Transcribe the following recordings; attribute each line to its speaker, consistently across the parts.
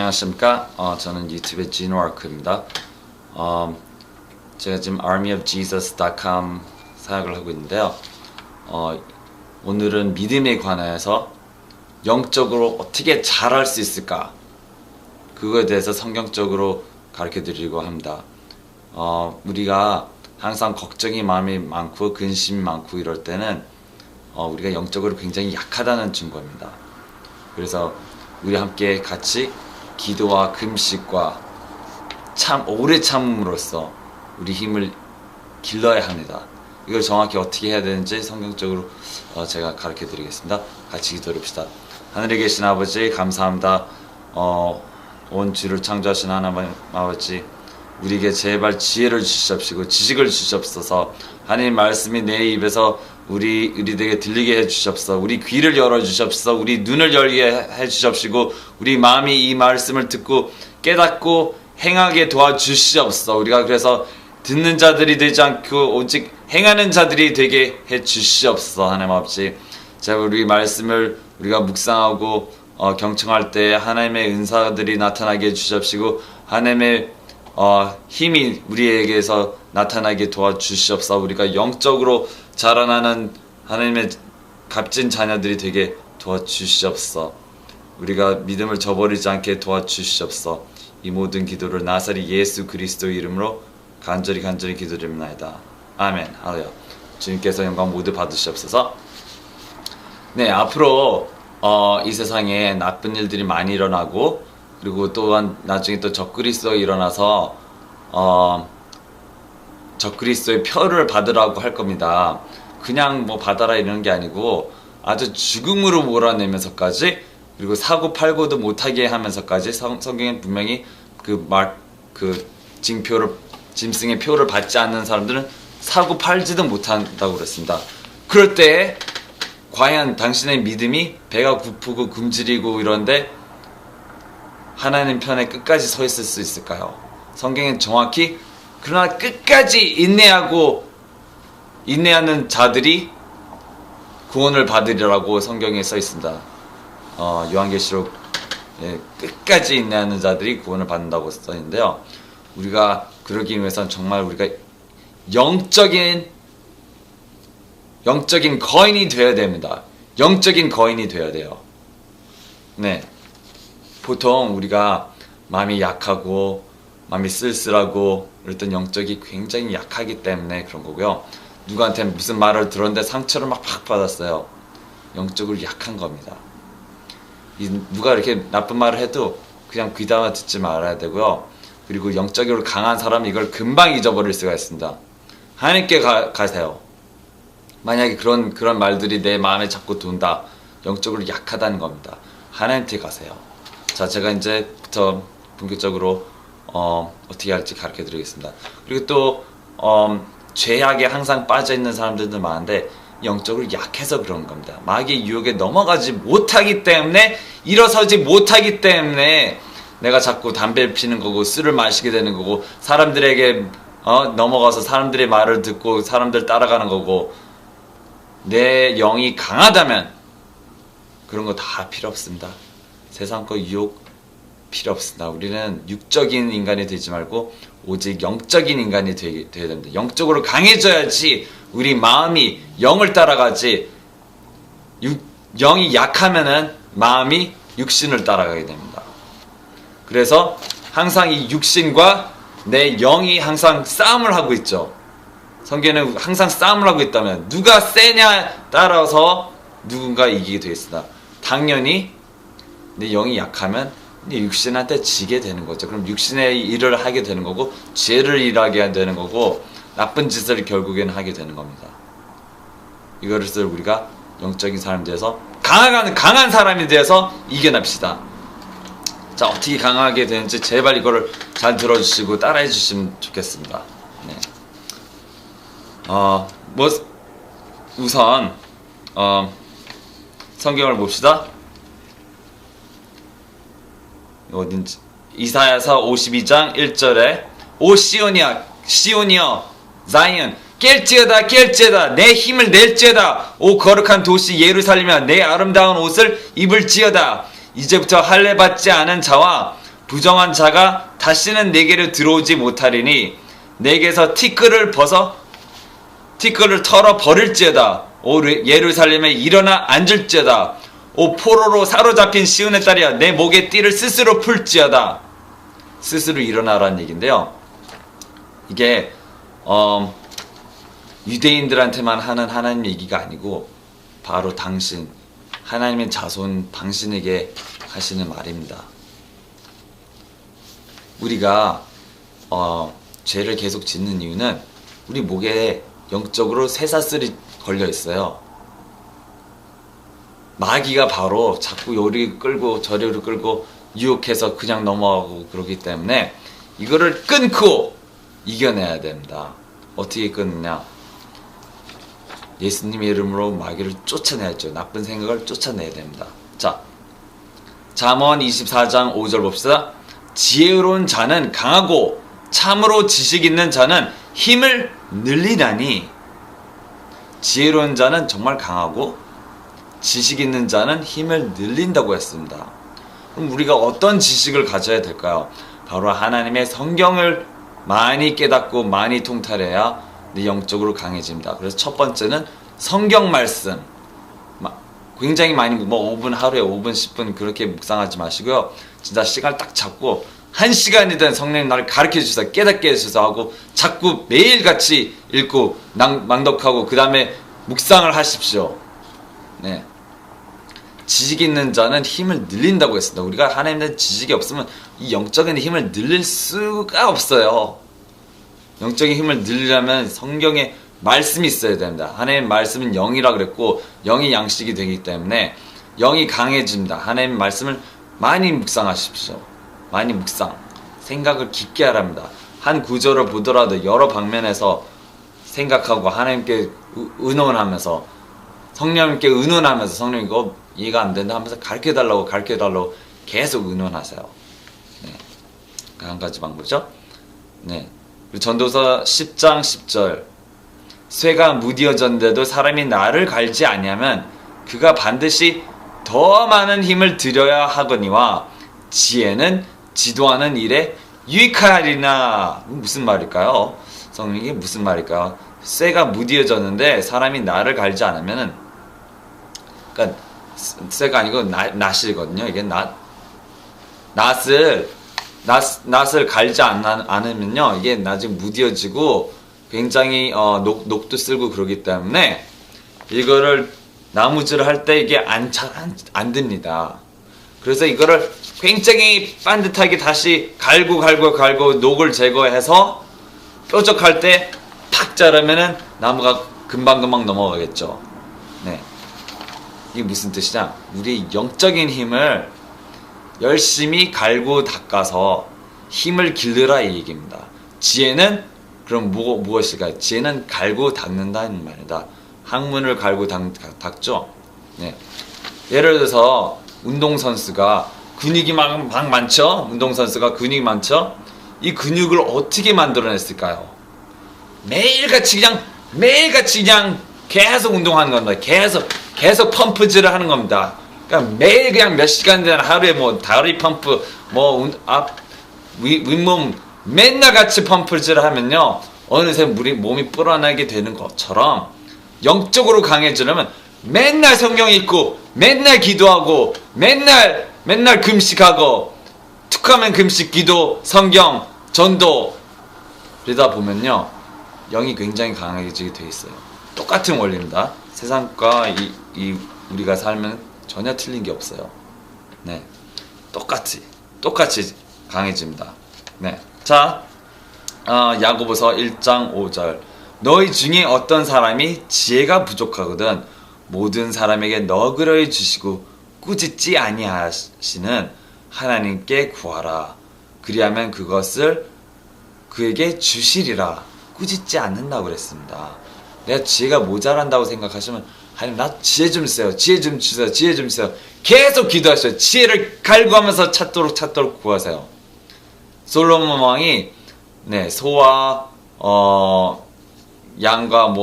Speaker 1: 안녕하십니까. 저는 유튜브의 진워크입니다. 제가 지금 armyofjesus.com 사역을 하고 있는데요. 오늘은 믿음에 관해서 영적으로 어떻게 잘할 수 있을까? 그거에 대해서 성경적으로 가르쳐 드리려고 합니다. 우리가 항상 걱정이 마음이 많고 근심이 많고 이럴 때는 우리가 영적으로 굉장히 약하다는 증거입니다. 그래서 우리 함께 같이 기도와 금식과 오래 참음으로써 우리 힘을 길러야 합니다. 이걸 정확히 어떻게 해야 되는지 성경적으로 제가 가르쳐 드리겠습니다. 같이 기도합시다. 하늘에 계신 아버지, 감사합니다. 온 주를 창조하신 하나님 아버지, 우리에게 제발 지혜를 주시옵시고 지식을 주시옵소서. 하나님 말씀이 내 입에서 우리에게 들리게 해주시옵소서. 우리 귀를 열어주시옵소서. 우리 눈을 열게 해주시옵시고 우리 마음이 이 말씀을 듣고 깨닫고 행하게 도와주시옵소서. 우리가 그래서 듣는 자들이 되지 않고 오직 행하는 자들이 되게 해주시옵소서. 하나님 아버지, 제가 우리 말씀을 우리가 묵상하고 경청할 때 하나님의 은사들이 나타나게 해주시옵시고 하나님의 힘이 우리에게서 나타나게 도와주시옵소서. 우리가 영적으로 자라나는 하나님의 값진 자녀들이 되게 도와주시옵소서. 우리가 믿음을 저버리지 않게 도와주시옵소서. 이 모든 기도를 나사리 예수 그리스도 이름으로 간절히 기도드립니다. 아멘. 할렐루야. 주님께서 영광 모두 받으시옵소서. 네, 앞으로 이 세상에 나쁜 일들이 많이 일어나고 그리고 또한 나중에 또 적그리스도가 일어나서 적그리스도의 표를 받으라고 할 겁니다. 그냥 뭐 받아라 이런 게 아니고 아주 죽음으로 몰아내면서까지 그리고 사고 팔고도 못하게 하면서까지 성경에 분명히 짐승의 표를 받지 않는 사람들은 사고 팔지도 못한다고 그랬습니다. 그럴 때 과연 당신의 믿음이 배가 고프고 굶주리고 이런데 하나님 편에 끝까지 서 있을 수 있을까요? 성경엔 정확히 그러나 끝까지 인내하는 자들이 구원을 받으리라고 성경에 써 있습니다. 요한계시록 끝까지 인내하는 자들이 구원을 받는다고 써 있는데요. 우리가 그러기 위해서는 정말 우리가 영적인 거인이 되어야 됩니다. 영적인 거인이 되어야 돼요. 네. 보통 우리가 마음이 약하고 마음이 쓸쓸하고 그랬던 영적이 굉장히 약하기 때문에 그런 거고요. 누구한테 무슨 말을 들었는데 상처를 막 받았어요. 영적으로 약한 겁니다. 누가 이렇게 나쁜 말을 해도 그냥 귀담아 듣지 말아야 되고요. 그리고 영적으로 강한 사람은 이걸 금방 잊어버릴 수가 있습니다. 하나님께 가세요. 만약에 그런 말들이 내 마음에 자꾸 돈다. 영적으로 약하다는 겁니다. 하나님께 가세요. 자, 제가 이제부터 본격적으로 어떻게 할지 가르쳐 드리겠습니다. 그리고 또 죄악에 항상 빠져 있는 사람들도 많은데 영적으로 약해서 그런 겁니다. 마귀의 유혹에 넘어가지 못하기 때문에 일어서지 못하기 때문에 내가 자꾸 담배를 피는 거고 술을 마시게 되는 거고 사람들에게 넘어가서 사람들의 말을 듣고 사람들 따라가는 거고 내 영이 강하다면 그런 거 다 필요 없습니다. 세상 거 유혹 필요 없습니다. 우리는 육적인 인간이 되지 말고 오직 영적인 인간이 되어야 됩니다. 영적으로 강해져야지 우리 마음이 영을 따라가지 영이 약하면은 마음이 육신을 따라가게 됩니다. 그래서 항상 이 육신과 내 영이 항상 싸움을 하고 있죠. 성경에는 항상 싸움을 하고 있다면 누가 세냐 따라서 누군가 이기게 되어 있습니다. 당연히 내 영이 약하면 내 육신한테 지게 되는 거죠. 그럼 육신의 일을 하게 되는 거고 죄를 일하게 되는 거고 나쁜 짓을 결국에는 하게 되는 겁니다. 이것을 우리가 영적인 사람이 되어서 강한 사람이 되어서 이겨냅시다. 자, 어떻게 강하게 되는지 제발 이거를 잘 들어주시고 따라해 주시면 좋겠습니다. 네. 우선 성경을 봅시다. 어딘지 이사야서 52장 1절에 오 시온이여 자이언 깰지어다 내 힘을 낼지어다 오 거룩한 도시 예루살렘이여 내 아름다운 옷을 입을지어다 이제부터 할례 받지 않은 자와 부정한 자가 다시는 내게로 들어오지 못하리니 내게서 티끌을 털어 버릴지어다. 오 예루살렘에 일어나 앉을지어다. 오 포로로 사로잡힌 시온의 딸이야, 내 목에 띠를 스스로 풀지어다. 스스로 일어나라는 얘기인데요. 이게 유대인들한테만 하는 하나님 얘기가 아니고 바로 당신, 하나님의 자손 당신에게 하시는 말입니다. 우리가 죄를 계속 짓는 이유는 우리 목에 영적으로 쇠사슬이 걸려 있어요. 마귀가 바로 자꾸 요리 끌고 저리로 끌고 유혹해서 그냥 넘어가고 그러기 때문에 이거를 끊고 이겨내야 됩니다. 어떻게 끊느냐? 예수님의 이름으로 마귀를 쫓아내야죠. 나쁜 생각을 쫓아내야 됩니다. 자, 잠언 24장 5절 봅시다. 지혜로운 자는 강하고 참으로 지식 있는 자는 힘을 늘리나니. 지혜로운 자는 정말 강하고 지식 있는 자는 힘을 늘린다고 했습니다. 그럼 우리가 어떤 지식을 가져야 될까요? 바로 하나님의 성경을 많이 깨닫고 많이 통달해야 영적으로 강해집니다. 그래서 첫 번째는 성경 말씀. 굉장히 많이 5분 하루에 5분 10분 그렇게 묵상하지 마시고요. 진짜 시간 딱 잡고 1시간이든 성령님 나를 가르쳐 주셔서 깨닫게 해주셔서 하고 자꾸 매일같이 읽고 낭독하고 그 다음에 묵상을 하십시오. 네. 지식 있는 자는 힘을 늘린다고 했습니다. 우리가 하나님의 지식이 없으면 이 영적인 힘을 늘릴 수가 없어요. 영적인 힘을 늘리려면 성경에 말씀이 있어야 됩니다. 하나님의 말씀은 영이라 그랬고 영이 양식이 되기 때문에 영이 강해집니다. 하나님의 말씀을 많이 묵상하십시오. 많이 묵상, 생각을 깊게 하랍니다. 한 구절을 보더라도 여러 방면에서 생각하고 하나님께 의논하면서 성령님께 의논하면서 성령 이거 이해가 안 된다 하면서 가르쳐달라고 계속 의논하세요. 네. 한 가지 방법이죠. 네. 전도서 10장 10절 쇠가 무디어졌는데도 사람이 나를 갈지 아니하면 그가 반드시 더 많은 힘을 들여야 하거니와 지혜는 지도하는 일에 유익하리나. 무슨 말일까요? 성령이 무슨 말일까요? 쇠가 무디어졌는데 사람이 나를 갈지 않으면은, 그러니까 쇠가 아니고 낫이거든요. 이게 낫을 갈지 않으면요 이게 나중에 무디어지고 굉장히 녹도 쓸고 그러기 때문에 이거를 나무질을 할 때 이게 안 됩니다. 그래서 이거를 굉장히 반듯하게 다시 갈고 녹을 제거해서 뾰족할 때 팍 자르면은 나무가 금방 넘어가겠죠. 네. 이게 무슨 뜻이냐? 우리 영적인 힘을 열심히 갈고 닦아서 힘을 기르라 이 얘기입니다. 지혜는 그럼 무엇일까요? 지혜는 갈고 닦는다는 말이다. 학문을 갈고 닦죠. 네. 예를 들어서 운동선수가 근육이 막 많죠? 운동선수가 근육이 많죠? 이 근육을 어떻게 만들어냈을까요? 매일같이 그냥 계속 운동하는 겁니다. 계속 펌프질을 하는 겁니다. 그러니까 매일 그냥 몇 시간 되는 하루에 다리 펌프, 윗몸 맨날 같이 펌프질을 하면요. 어느새 우리 몸이 불어나게 되는 것처럼 영적으로 강해지려면 맨날 성경 읽고, 맨날 기도하고, 맨날 금식하고, 툭하면 금식, 기도, 성경, 전도. 그러다 보면요. 영이 굉장히 강해지게 돼 있어요. 똑같은 원리입니다. 세상과 우리가 살면 전혀 틀린 게 없어요. 네. 똑같이 강해집니다. 네. 자, 야고보서 1장 5절. 너희 중에 어떤 사람이 지혜가 부족하거든 모든 사람에게 너그러이 주시고 꾸짖지 아니하시는 하나님께 구하라. 그리하면 그것을 그에게 주시리라. 꾸짖지 않는다고 그랬습니다. 내가 지혜가 모자란다고 생각하시면 하나님 나 지혜 좀 주세요. 지혜 좀 주세요. 계속 기도하셔요. 지혜를 갈구하면서 찾도록 구하세요. 솔로몬 왕이 소와 양과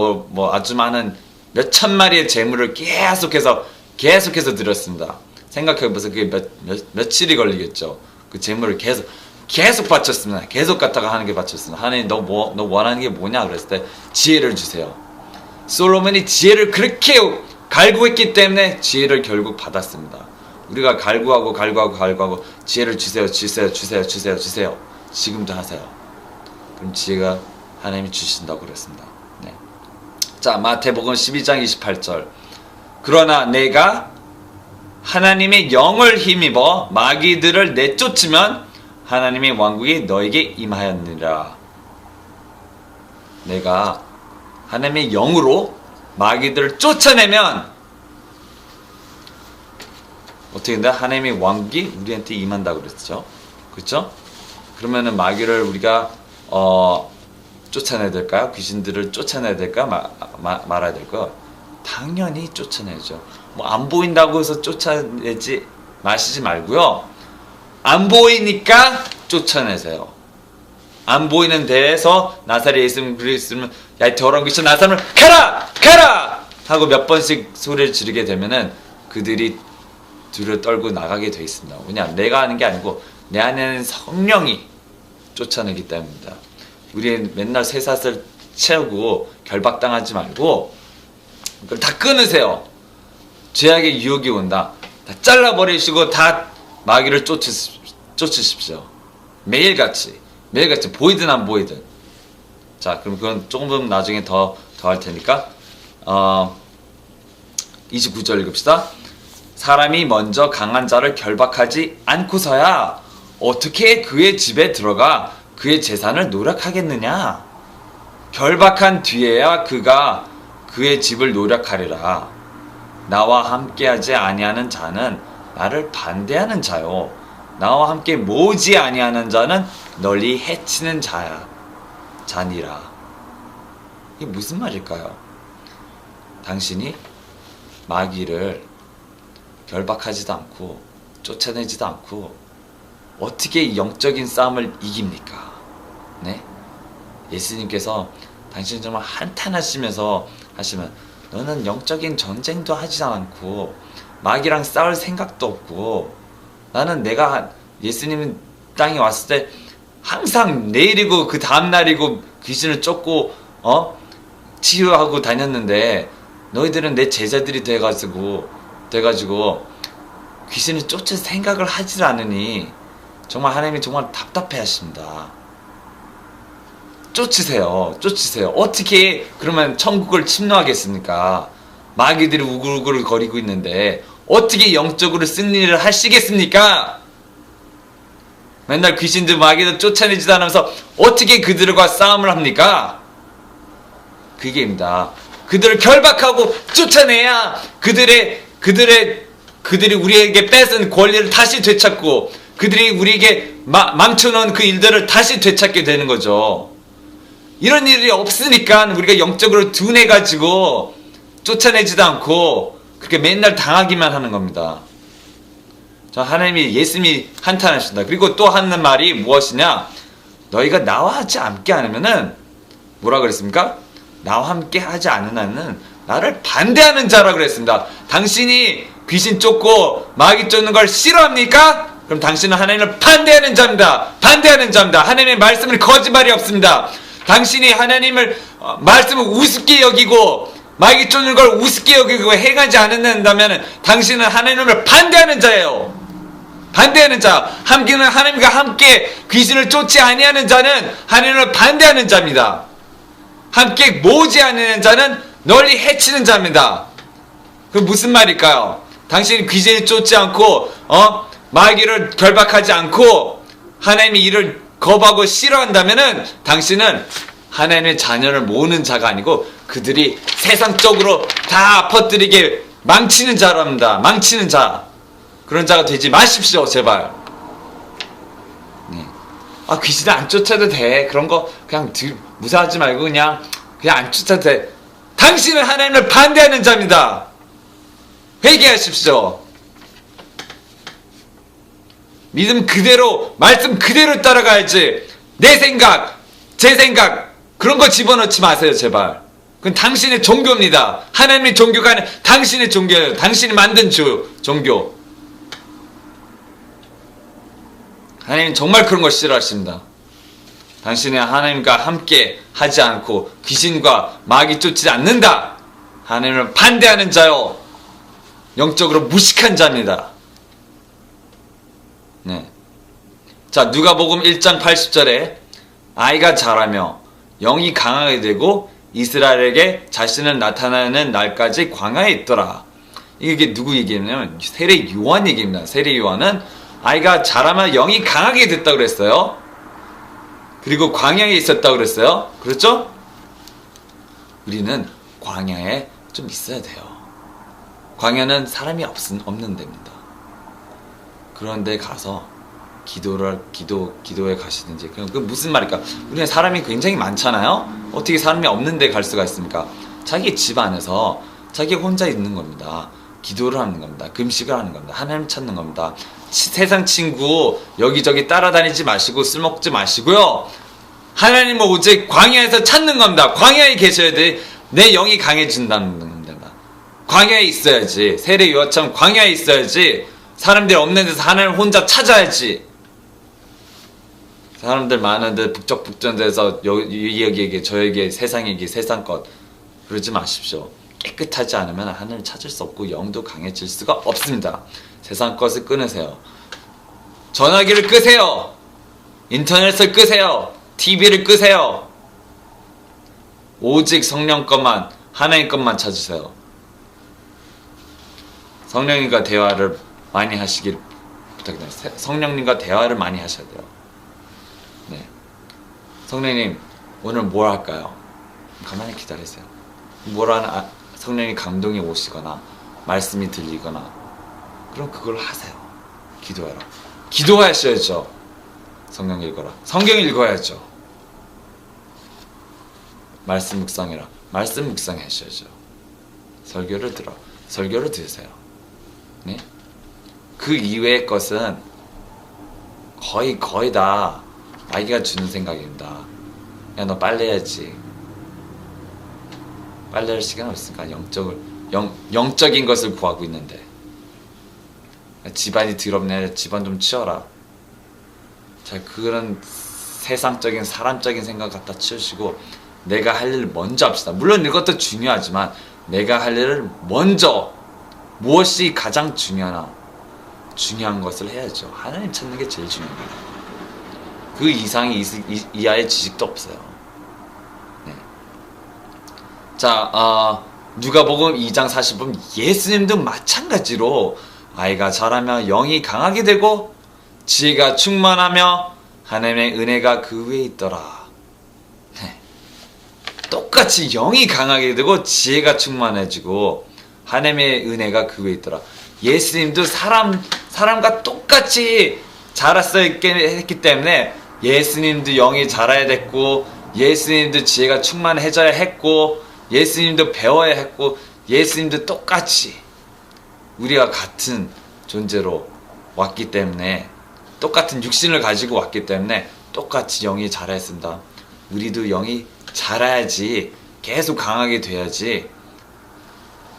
Speaker 1: 아주 많은 몇천 마리의 재물을 계속해서 드렸습니다. 생각해보세요. 그게 며칠이 걸리겠죠. 그 재물을 계속 바쳤습니다. 계속 갖다가 하는 게 바쳤습니다. 하나님 너 원하는 게 뭐냐 그랬을 때 지혜를 주세요. 솔로몬이 지혜를 그렇게 갈구했기 때문에 지혜를 결국 받았습니다. 우리가 갈구하고 지혜를 주세요. 지금도 하세요. 그럼 지혜가 하나님이 주신다고 그랬습니다. 네. 자, 마태복음 12장 28절. 그러나 내가 하나님의 영을 힘입어 마귀들을 내쫓으면 하나님의 왕국이 너에게 임하였느니라. 내가 하나님의 영으로 마귀들을 쫓아내면 어떻게 된다? 하나님의 왕국이 우리한테 임한다고 그랬죠. 그렇죠? 그러면은 마귀를 우리가 쫓아내야 될까요? 귀신들을 쫓아내야 될까? 말아야 될까? 당연히 쫓아내죠. 뭐 안 보인다고 해서 쫓아내지 마시지 말고요. 안 보이니까 쫓아내세요. 안 보이는 데에서 나사렛 예수 그리스도는 야 이 더러운 귀신 나사렛을 가라 하고 몇 번씩 소리를 지르게 되면은 그들이 뒤를 떨고 나가게 돼 있습니다. 왜냐? 내가 하는 게 아니고 내 안에는 성령이 쫓아내기 때문입니다. 우리 맨날 쇠사슬 채우고 결박당하지 말고 그걸 다 끊으세요. 죄악의 유혹이 온다. 다 잘라버리시고 다 마귀를 쫓으십시오. 매일같이 보이든 안 보이든. 자, 그럼 그건 조금 나중에 더 할 테니까 29절 읽읍시다. 사람이 먼저 강한 자를 결박하지 않고서야 어떻게 그의 집에 들어가 그의 재산을 노력하겠느냐? 결박한 뒤에야 그가 그의 집을 노력하리라. 나와 함께하지 아니하는 자는 나를 반대하는 자요. 나와 함께 모으지 아니하는 자는 널리 해치는 자니라. 이게 무슨 말일까요? 당신이 마귀를 결박하지도 않고 쫓아내지도 않고 어떻게 영적인 싸움을 이깁니까? 네? 예수님께서 당신 정말 한탄하시면서 하시면 너는 영적인 전쟁도 하지 않고 마귀랑 싸울 생각도 없고 나는 내가 예수님 땅에 왔을 때 항상 내일이고 그 다음날이고 귀신을 쫓고 치유하고 다녔는데 너희들은 내 제자들이 돼가지고 귀신을 쫓을 생각을 하질 않으니 정말 하나님이 정말 답답해 하십니다. 쫓으세요. 어떻게 그러면 천국을 침노하겠습니까? 마귀들이 우글우글 거리고 있는데 어떻게 영적으로 승리를 하시겠습니까? 맨날 귀신들 마귀들 쫓아내지도 않으면서 어떻게 그들과 싸움을 합니까? 그게입니다. 그들을 결박하고 쫓아내야 그들이 우리에게 뺏은 권리를 다시 되찾고 그들이 우리에게 망쳐놓은 그 일들을 다시 되찾게 되는 거죠. 이런 일이 없으니까 우리가 영적으로 둔해가지고 쫓아내지도 않고 그렇게 맨날 당하기만 하는 겁니다. 예수님이 한탄하신다. 그리고 또 하는 말이 무엇이냐? 너희가 나와 하지 않게 하면은 뭐라 그랬습니까? 나와 함께 하지 않는 한은 나를 반대하는 자라 그랬습니다. 당신이 귀신 쫓고 마귀 쫓는 걸 싫어합니까? 그럼 당신은 하나님을 반대하는 자입니다. 하나님의 말씀은 거짓말이 없습니다. 당신이 하나님을 말씀을 우습게 여기고 마귀 쫓는 걸 우습게 여기고 행하지 않는다면 당신은 하나님을 반대하는 자예요. 반대하는 자. 하나님과 함께 귀신을 쫓지 아니하는 자는 하나님을 반대하는 자입니다. 함께 모으지 않는 자는 널리 해치는 자입니다. 그 무슨 말일까요? 당신이 귀신을 쫓지 않고 마귀를 결박하지 않고 하나님의 일을 거부하고 싫어한다면은 당신은 하나님의 자녀를 모으는 자가 아니고 그들이 세상적으로 다 퍼뜨리게 망치는 자랍니다. 망치는 자. 그런 자가 되지 마십시오, 제발. 네. 귀신을 안 쫓아도 돼. 그런 거 그냥 무사하지 말고 그냥 안 쫓아도 돼. 당신은 하나님을 반대하는 자입니다. 회개하십시오. 믿음 그대로, 말씀 그대로 따라가야지. 내 생각, 제 생각 그런 거 집어넣지 마세요, 제발. 그건 당신의 종교입니다. 하나님의 종교가 아니라 당신의 종교예요. 당신이 만든 종교. 하나님 정말 그런 걸 싫어하십니다. 당신이 하나님과 함께 하지 않고 귀신과 마귀 쫓지 않는다. 하나님을 반대하는 자요. 영적으로 무식한 자입니다. 네. 자, 누가복음 1장 80절에 아이가 자라며 영이 강하게 되고 이스라엘에게 자신을 나타내는 날까지 광야에 있더라. 이게 누구 얘기냐면 세례 요한 얘기입니다. 세례 요한은 아이가 자라면 영이 강하게 됐다고 그랬어요. 그리고 광야에 있었다고 그랬어요. 그렇죠? 우리는 광야에 좀 있어야 돼요. 광야는 사람이 없는 데입니다. 그런데 가서 기도에 가시든지. 그 무슨 말일까? 우리는 사람이 굉장히 많잖아요? 어떻게 사람이 없는 데 갈 수가 있습니까? 자기 집 안에서 자기 혼자 있는 겁니다. 기도를 하는 겁니다. 금식을 하는 겁니다. 하나님 찾는 겁니다. 세상 친구 여기저기 따라다니지 마시고 술 먹지 마시고요. 하나님을 오직 광야에서 찾는 겁니다. 광야에 계셔야 돼. 내 영이 강해진다는 겁니다. 광야에 있어야지. 세례 요한처럼 광야에 있어야지. 사람들이 없는 데서 하나님을 혼자 찾아야지. 사람들 많은데 북적북적해서 여기에게 저에게 세상에게 세상 것 그러지 마십시오. 깨끗하지 않으면 하나님을 찾을 수 없고 영도 강해질 수가 없습니다. 세상 것을 끊으세요. 전화기를 끄세요. 인터넷을 끄세요. TV를 끄세요. 오직 성령 것만, 하나님 것만 찾으세요. 성령님과 대화를 많이 하시길 부탁드립니다. 성령님과 대화를 많이 하셔야 돼요. 네. 성령님, 오늘 뭘 할까요? 가만히 기다리세요. 성령님 감동이 오시거나 말씀이 들리거나 그럼 그걸 하세요. 기도하라. 기도하셔야죠. 성경 읽어라. 성경 읽어야죠. 말씀 묵상해라. 말씀 묵상하셔야죠. 설교를 들으세요. 네? 그 이외의 것은 거의 다 마귀가 주는 생각입니다. 야, 너 빨래해야지. 빨래할 시간 없으니까 영적인 것을 구하고 있는데. 집안이 더럽네. 집안 좀 치워라. 자, 그런 세상적인 사람적인 생각 갖다 치우시고 내가 할 일을 먼저 합시다. 물론 이것도 중요하지만 내가 할 일을 먼저 무엇이 가장 중요한 것을 해야죠. 하나님 찾는 게 제일 중요합니다. 그 이상의 이하의 지식도 없어요. 네. 자, 누가복음 2장 40분 예수님도 마찬가지로 아이가 자라며 영이 강하게 되고 지혜가 충만하며 하나님의 은혜가 그 위에 있더라. 네. 똑같이 영이 강하게 되고 지혜가 충만해지고 하나님의 은혜가 그 위에 있더라. 예수님도 사람과 똑같이 자랐어야 했기 때문에 예수님도 영이 자라야 됐고 예수님도 지혜가 충만해져야 했고 예수님도 배워야 했고 예수님도 똑같이 우리와 같은 존재로 왔기 때문에 똑같은 육신을 가지고 왔기 때문에 똑같이 영이 자라야 했습니다. 우리도 영이 자라야지 계속 강하게 돼야지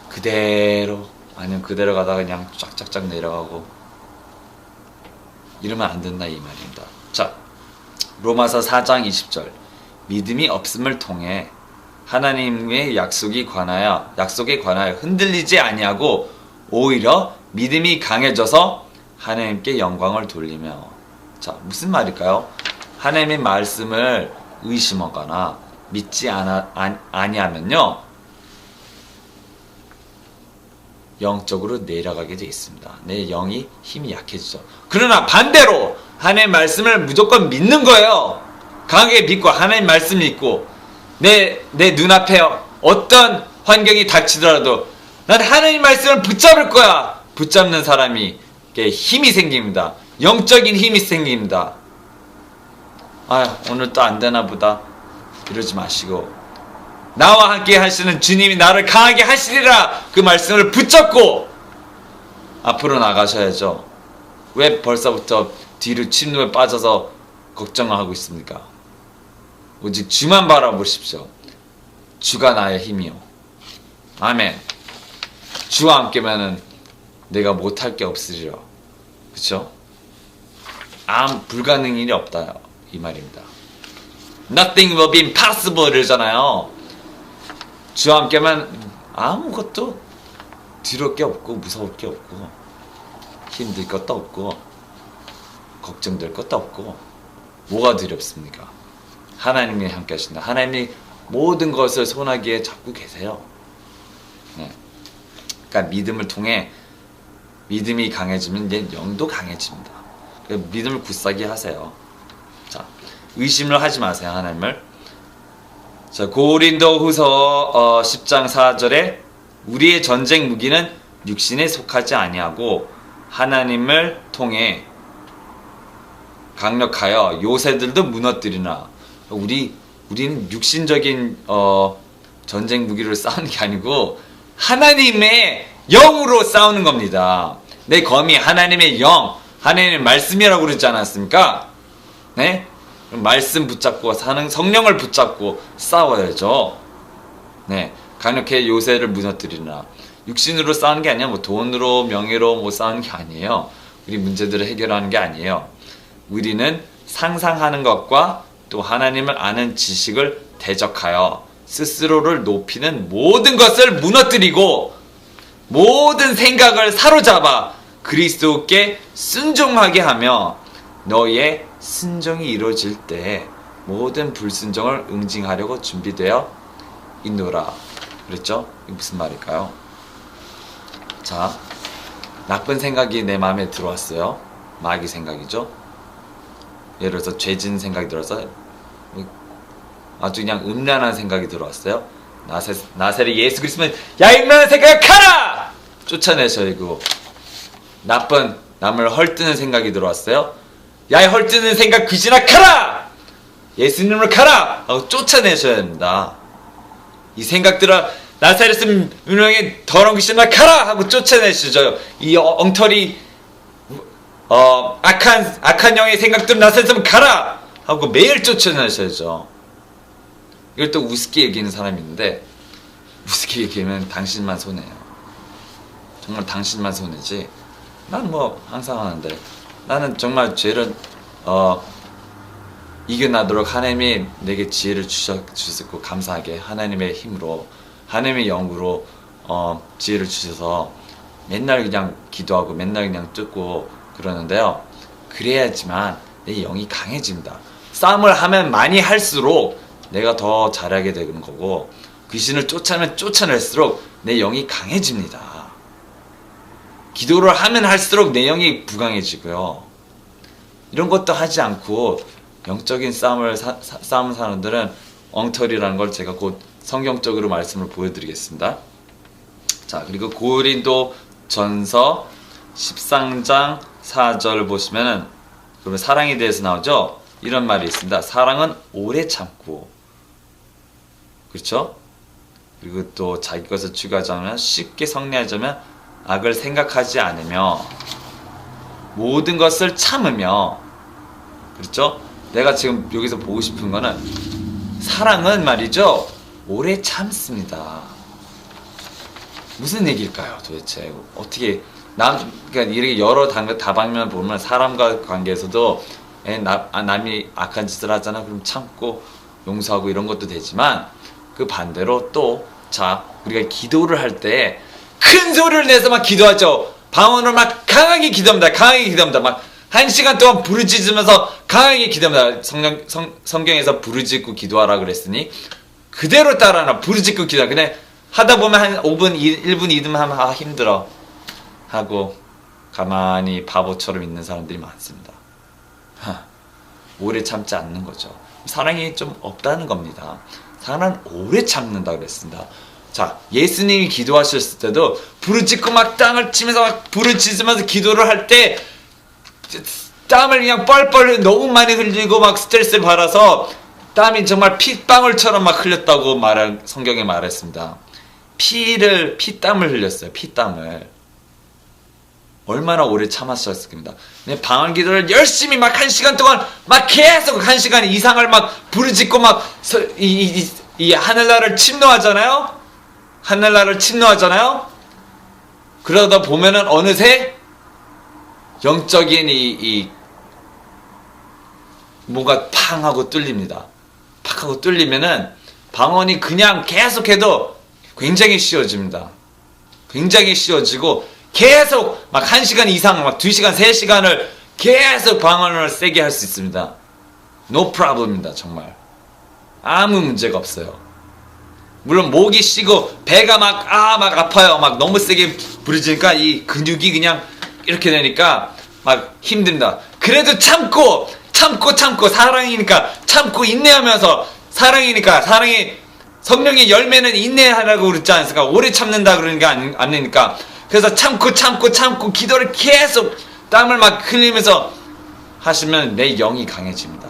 Speaker 1: 그대로 아니면 그대로 가다가 그냥 쫙쫙쫙 내려가고 이러면 안 된다 이 말입니다. 자, 로마서 4장 20절 믿음이 없음을 통해 하나님의 약속에 관하여 흔들리지 아니하고 오히려 믿음이 강해져서 하나님께 영광을 돌리며. 자, 무슨 말일까요? 하나님의 말씀을 의심하거나 믿지 아니하면요 영적으로 내려가게 되어 있습니다. 내 영이 힘이 약해지죠. 그러나 반대로 하나님의 말씀을 무조건 믿는 거예요. 강하게 믿고 하나님 말씀 믿고 내 눈앞에 어떤 환경이 닥치더라도 난 하나님 말씀을 붙잡을 거야. 붙잡는 사람이 힘이 생깁니다. 영적인 힘이 생깁니다. 아, 오늘 또 안 되나 보다 이러지 마시고 나와 함께 하시는 주님이 나를 강하게 하시리라 그 말씀을 붙잡고 앞으로 나가셔야죠. 왜 벌써부터 뒤로 침노에 빠져서 걱정을 하고 있습니까? 오직 주만 바라보십시오. 주가 나의 힘이요. 아멘. 주와 함께면은 내가 못할 게 없으리라. 그쵸? 불가능한 일이 없다 이 말입니다. Nothing will be impossible 이러잖아요. 주와 함께만 아무것도 두려울 게 없고 무서울 게 없고 힘들 것도 없고 걱정될 것도 없고 뭐가 두렵습니까? 하나님이 함께 하신다. 하나님이 모든 것을 손아귀에 잡고 계세요. 네. 그러니까 믿음을 통해 믿음이 강해지면 이제 영도 강해집니다. 그러니까 믿음을 굳세게 하세요. 자, 의심을 하지 마세요. 하나님을. 자, 고린도후서 10장 4절에 우리의 전쟁 무기는 육신에 속하지 아니하고 하나님을 통해 강력하여 요새들도 무너뜨리나. 우리는 육신적인 전쟁 무기를 싸우는 게 아니고 하나님의 영으로 싸우는 겁니다. 내 검이 하나님의 영, 하나님의 말씀이라고 그러지 않았습니까? 네? 말씀 붙잡고 사는 성령을 붙잡고 싸워야죠. 네, 강력해 요새를 무너뜨리나. 육신으로 싸우는 게 아니야. 뭐 돈으로 명예로 뭐 싸우는 게 아니에요. 우리 문제들을 해결하는 게 아니에요. 우리는 상상하는 것과 또 하나님을 아는 지식을 대적하여 스스로를 높이는 모든 것을 무너뜨리고 모든 생각을 사로잡아 그리스도께 순종하게 하며 너의 순종이 이루어질 때 모든 불순종을 응징하려고 준비되어 있노라. 그랬죠? 이게 무슨 말일까요? 자, 나쁜 생각이 내 마음에 들어왔어요. 마귀 생각이죠. 예를 들어서 죄진 생각이 들어서 아주 그냥 음란한 생각이 들어왔어요. 나세렛 예수 그리스도는 야 음란한 생각 가라! 쫓아내셔야 고 나쁜 남을 헐뜯는 생각이 들어왔어요. 야 헐뜯는 생각 귀신아 가라! 예수님을 가라! 하고 쫓아내셔야 됩니다. 이 생각들아 나사렛 문명의 더러운 귀신아 가라! 하고 쫓아내시죠. 이 엉터리 악한 영의 생각들 나사렛 가라! 하고 매일 쫓아내셔야죠. 이걸 또 우습게 얘기하는 사람이 있는데 우습게 얘기하면 당신만 손해요. 정말 당신만 손해지. 난 뭐 항상 하는데 나는 정말 죄를 이겨나도록 하나님이 내게 지혜를 주셨고 감사하게 하나님의 힘으로 하나님의 영으로 지혜를 주셔서 맨날 그냥 기도하고 맨날 그냥 뜯고 그러는데요. 그래야지만 내 영이 강해집니다. 싸움을 하면 많이 할수록 내가 더 잘하게 되는 거고 귀신을 쫓아내면 쫓아낼수록 내 영이 강해집니다. 기도를 하면 할수록 내 영이 부강해지고요. 이런 것도 하지 않고 영적인 싸움을 싸우는 사람들은 엉터리라는 걸 제가 곧 성경적으로 말씀을 보여드리겠습니다. 자, 그리고 고린도 전서 13장 4절 보시면은 그러면 사랑에 대해서 나오죠. 이런 말이 있습니다. 사랑은 오래 참고, 그렇죠? 그리고 또 자기 것을 추구하자면 쉽게 성내하자면 악을 생각하지 않으며 모든 것을 참으며, 그렇죠? 내가 지금 여기서 보고 싶은 거는 사랑은 말이죠 오래 참습니다. 무슨 얘기일까요 도대체? 어떻게 그러니까 이렇게 여러 다방면 보면 사람과 관계에서도 남이 악한 짓을 하잖아. 그럼 참고 용서하고 이런 것도 되지만 그 반대로 또 자 우리가 기도를 할 때 큰 소리를 내서 막 기도하죠. 방언을 막 강하게 기도합니다. 강하게 기도합니다. 막 1시간 동안 부르짖으면서 강하게 기도합니다. 성경에서 부르짖고 기도하라 그랬으니 그대로 따라하나. 부르짖고 기도하. 근데 하다 보면 한 5분, 1분, 2분 하면 힘들어 하고 가만히 바보처럼 있는 사람들이 많습니다. 오래 참지 않는 거죠. 사랑이 좀 없다는 겁니다. 사랑은 오래 참는다 그랬습니다. 자, 예수님이 기도하셨을 때도 부르짖고 막 땅을 치면서 막 부르짖으면서 기도를 할 때 땀을 그냥 뻘뻘 너무 많이 흘리고 막 스트레스를 받아서 땀이 정말 핏방울처럼 막 흘렸다고 성경에 말했습니다. 피땀을 흘렸어요. 피땀을. 얼마나 오래 참았었습니다. 방언 기도를 열심히 막 1시간 동안 막 계속 1시간 이상을 막 부르짖고 막 이 하늘나라를 침노하잖아요. 하늘나라를 침노하잖아요. 그러다 보면은 어느새 영적인 뭔가 팡 하고 뚫립니다. 팍 하고 뚫리면은 방언이 그냥 계속해도 굉장히 쉬워집니다. 굉장히 쉬워지고 계속 막 1시간 이상 막 2시간 3시간을 계속 방언을 세게 할 수 있습니다. No problem입니다. 정말 아무 문제가 없어요. 물론 목이 쉬고 배가 막 아파요. 막 너무 세게 부르지니까 이 근육이 그냥 이렇게 되니까 막 힘듭니다. 그래도 참고 사랑이니까 참고 인내하면서 사랑이 성령의 열매는 인내하라고 그러지 않습니까? 오래 참는다 그러니까 않으니까. 그래서 참고 기도를 계속 땀을 막 흘리면서 하시면 내 영이 강해집니다.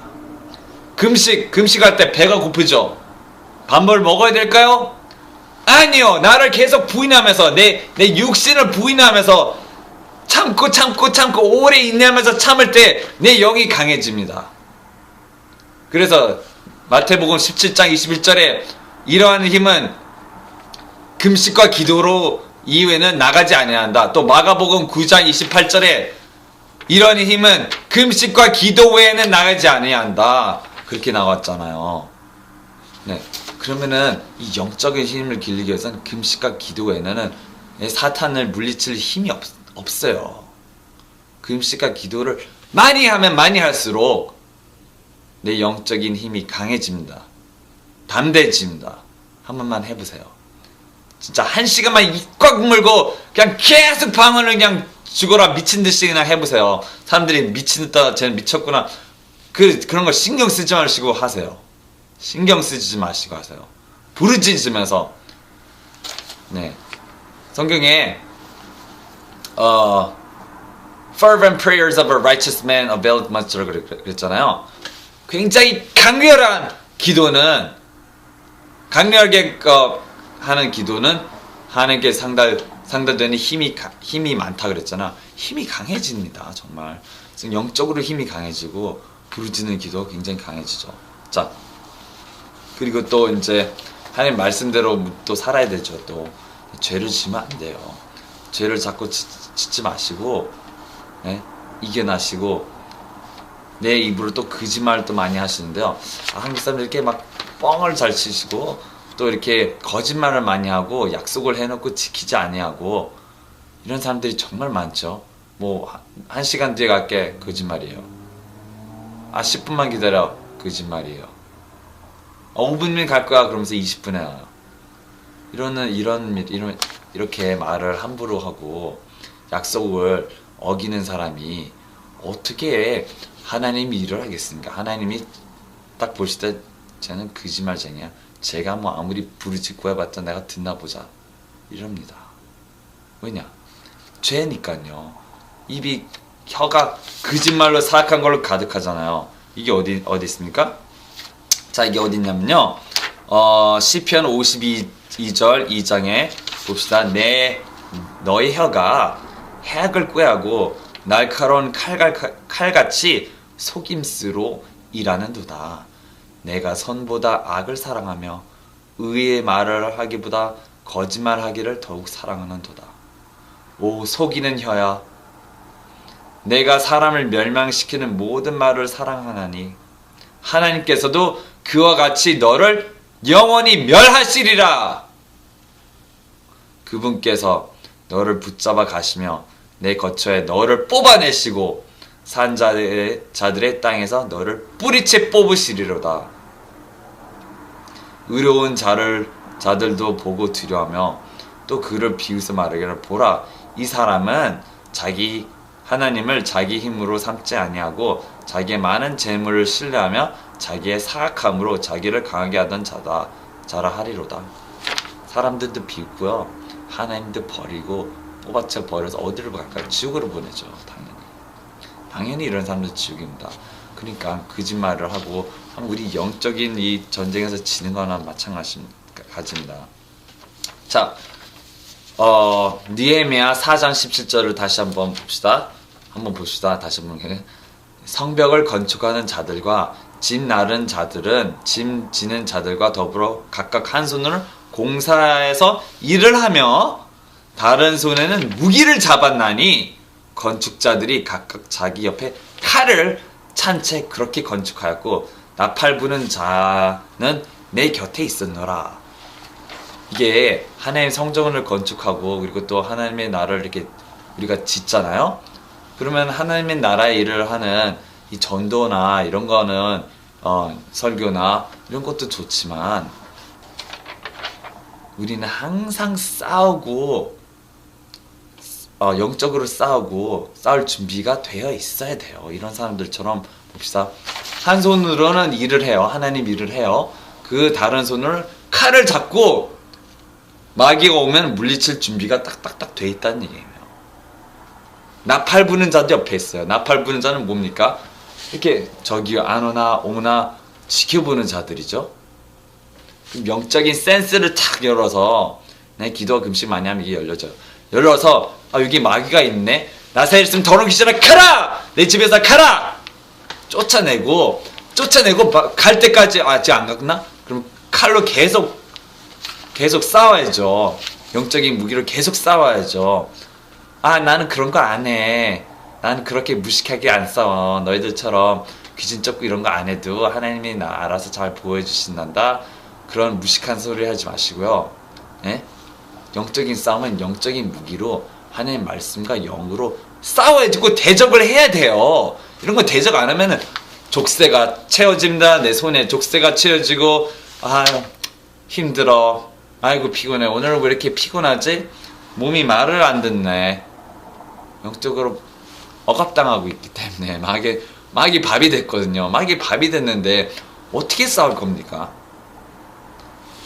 Speaker 1: 금식할 때 배가 고프죠? 밥을 먹어야 될까요? 아니요. 나를 계속 부인하면서 내 육신을 부인하면서 참고 오래 인내하면서 참을 때 내 영이 강해집니다. 그래서 마태복음 17장 21절에 이러한 힘은 금식과 기도로 이후에는 나가지 아니한다. 또 마가복음 9장 28절에 이러한 힘은 금식과 기도 외에는 나가지 아니한다. 그렇게 나왔잖아요. 네. 그러면은 이 영적인 힘을 길리기 위해서는 금식과 기도 외에는 사탄을 물리칠 힘이 없어요. 금식과 기도를 많이 하면 많이 할수록 내 영적인 힘이 강해집니다. 담대해집니다. 한 번만 해보세요. 진짜 1시간만 입 꽉 물고 그냥 계속 방언을 그냥 죽어라 미친듯이 그냥 해보세요. 사람들이 미친다 쟤는 미쳤구나 그런 거 신경 쓰지 마시고 하세요. 신경 쓰지 마시고 하세요. 부르짖으면서. 네. 성경에 fervent prayers of a righteous man availeth much라고 그랬잖아요. 굉장히 강렬한 기도는 강렬하게 하는 기도는 하나님께 상달되는 힘이 많다 그랬잖아. 힘이 강해집니다. 정말 영적으로 힘이 강해지고 부르짖는 기도 굉장히 강해지죠. 자, 그리고 또 이제 하나님 말씀대로 또 살아야 되죠. 또 죄를 지면 안 돼요. 죄를 자꾸 짓지 마시고, 네? 이겨나시고 내 입으로 또 거짓말을 또 많이 하시는데요. 한국 사람들 이렇게 막 뻥을 잘 치시고 또 이렇게 거짓말을 많이 하고 약속을 해놓고 지키지 아니하고 이런 사람들이 정말 많죠. 뭐 1시간 뒤에 갈게 거짓말이에요. 10분만 기다려 거짓말이에요. 5분이면 갈 거야 그러면서 20분에 와요. 이렇게 말을 함부로 하고 약속을 어기는 사람이 어떻게 하나님이 일을 하겠습니까? 하나님이 딱 보실 때 쟤는 거짓말쟁이야. 제가 뭐 아무리 부르짖고 해봤자 내가 듣나 보자 이럽니다. 왜냐? 죄니까요. 혀가 거짓말로 사악한 걸로 가득하잖아요. 이게 어디 있습니까? 자, 이게 어디 있냐면요. 시편 52절 2장에 봅시다. 너의 혀가 해악을 꾀하고 날카로운 칼같이 속임수로 일하는도다. 내가 선보다 악을 사랑하며 의의 말을 하기보다 거짓말하기를 더욱 사랑하는도다. 오 속이는 혀야, 내가 사람을 멸망시키는 모든 말을 사랑하나니 하나님께서도 그와 같이 너를 영원히 멸하시리라. 그분께서 너를 붙잡아 가시며 내 거처에 너를 뽑아내시고 산자들의 땅에서 너를 뿌리채 뽑으시리로다. 의로운 자들도 보고 두려워하며 또 그를 비웃어 말하기를 보라, 이 사람은 하나님을 자기 힘으로 삼지 아니하고 자기의 많은 재물을 신뢰하며 자기의 사악함으로 자기를 강하게 하던 자라 하리로다. 사람들도 비웃고요, 하나님도 버리고 뽑아쳐 버려서 어디로 갈까요? 지옥으로 보내죠. 당연히 이런 사람들 지옥입니다. 그러니까 거짓말을 하고 우리 영적인 이 전쟁에서 지는 거나 마찬가지입니다. 자, 느헤미야 4장 17절을 다시 한번 봅시다. 다시 한번. 성벽을 건축하는 자들과 짐 지는 자들과 더불어 각각 한 손으로 공사에서 일을 하며 다른 손에는 무기를 잡았나니 건축자들이 각각 자기 옆에 칼을 찬 채 그렇게 건축하였고 나팔 부는 자는 내 곁에 있었노라. 이게 하나님 성전을 건축하고 그리고 또 하나님의 나라를 이렇게 우리가 짓잖아요. 그러면 하나님의 나라의 일을 하는 이 전도나 이런 거는 설교나 이런 것도 좋지만 우리는 항상 싸우고 영적으로 싸우고 싸울 준비가 되어 있어야 돼요. 이런 사람들처럼 봅시다. 한 손으로는 일을 해요. 하나님 일을 해요. 그 다른 손을 칼을 잡고 마귀가 오면 물리칠 준비가 딱딱딱 돼 있다는 얘기예요. 나팔 부는 자도 옆에 있어요. 나팔 부는 자는 뭡니까? 이렇게 저기 안 오나 오나 지켜보는 자들이죠. 영적인 센스를 탁 열어서 기도와 금식 많이 하면 이게 열려져요. 열어서 여기 마귀가 있네. 나사일 있으면 더러운 귀신아 가라! 내 집에서 가라! 쫓아내고 갈 때까지 아직 안 갔나? 그럼 칼로 계속 싸워야죠. 영적인 무기로 계속 싸워야죠. 나는 그런 거 안 해. 나는 그렇게 무식하게 안 싸워. 너희들처럼 귀신 쫓고 이런 거 안 해도 하나님이 나 알아서 잘 보호해주신단다. 그런 무식한 소리 하지 마시고요. 예? 영적인 싸움은 영적인 무기로 하나님 말씀과 영으로 싸워야지. 그 대적을 해야 돼요. 이런 거 대적 안 하면은 족쇄가 채워집니다. 내 손에 족쇄가 채워지고 아유 힘들어. 아이고 피곤해. 오늘 왜 이렇게 피곤하지? 몸이 말을 안 듣네. 영적으로 억압당하고 있기 때문에 마귀 밥이 됐거든요. 마귀 밥이 됐는데 어떻게 싸울 겁니까?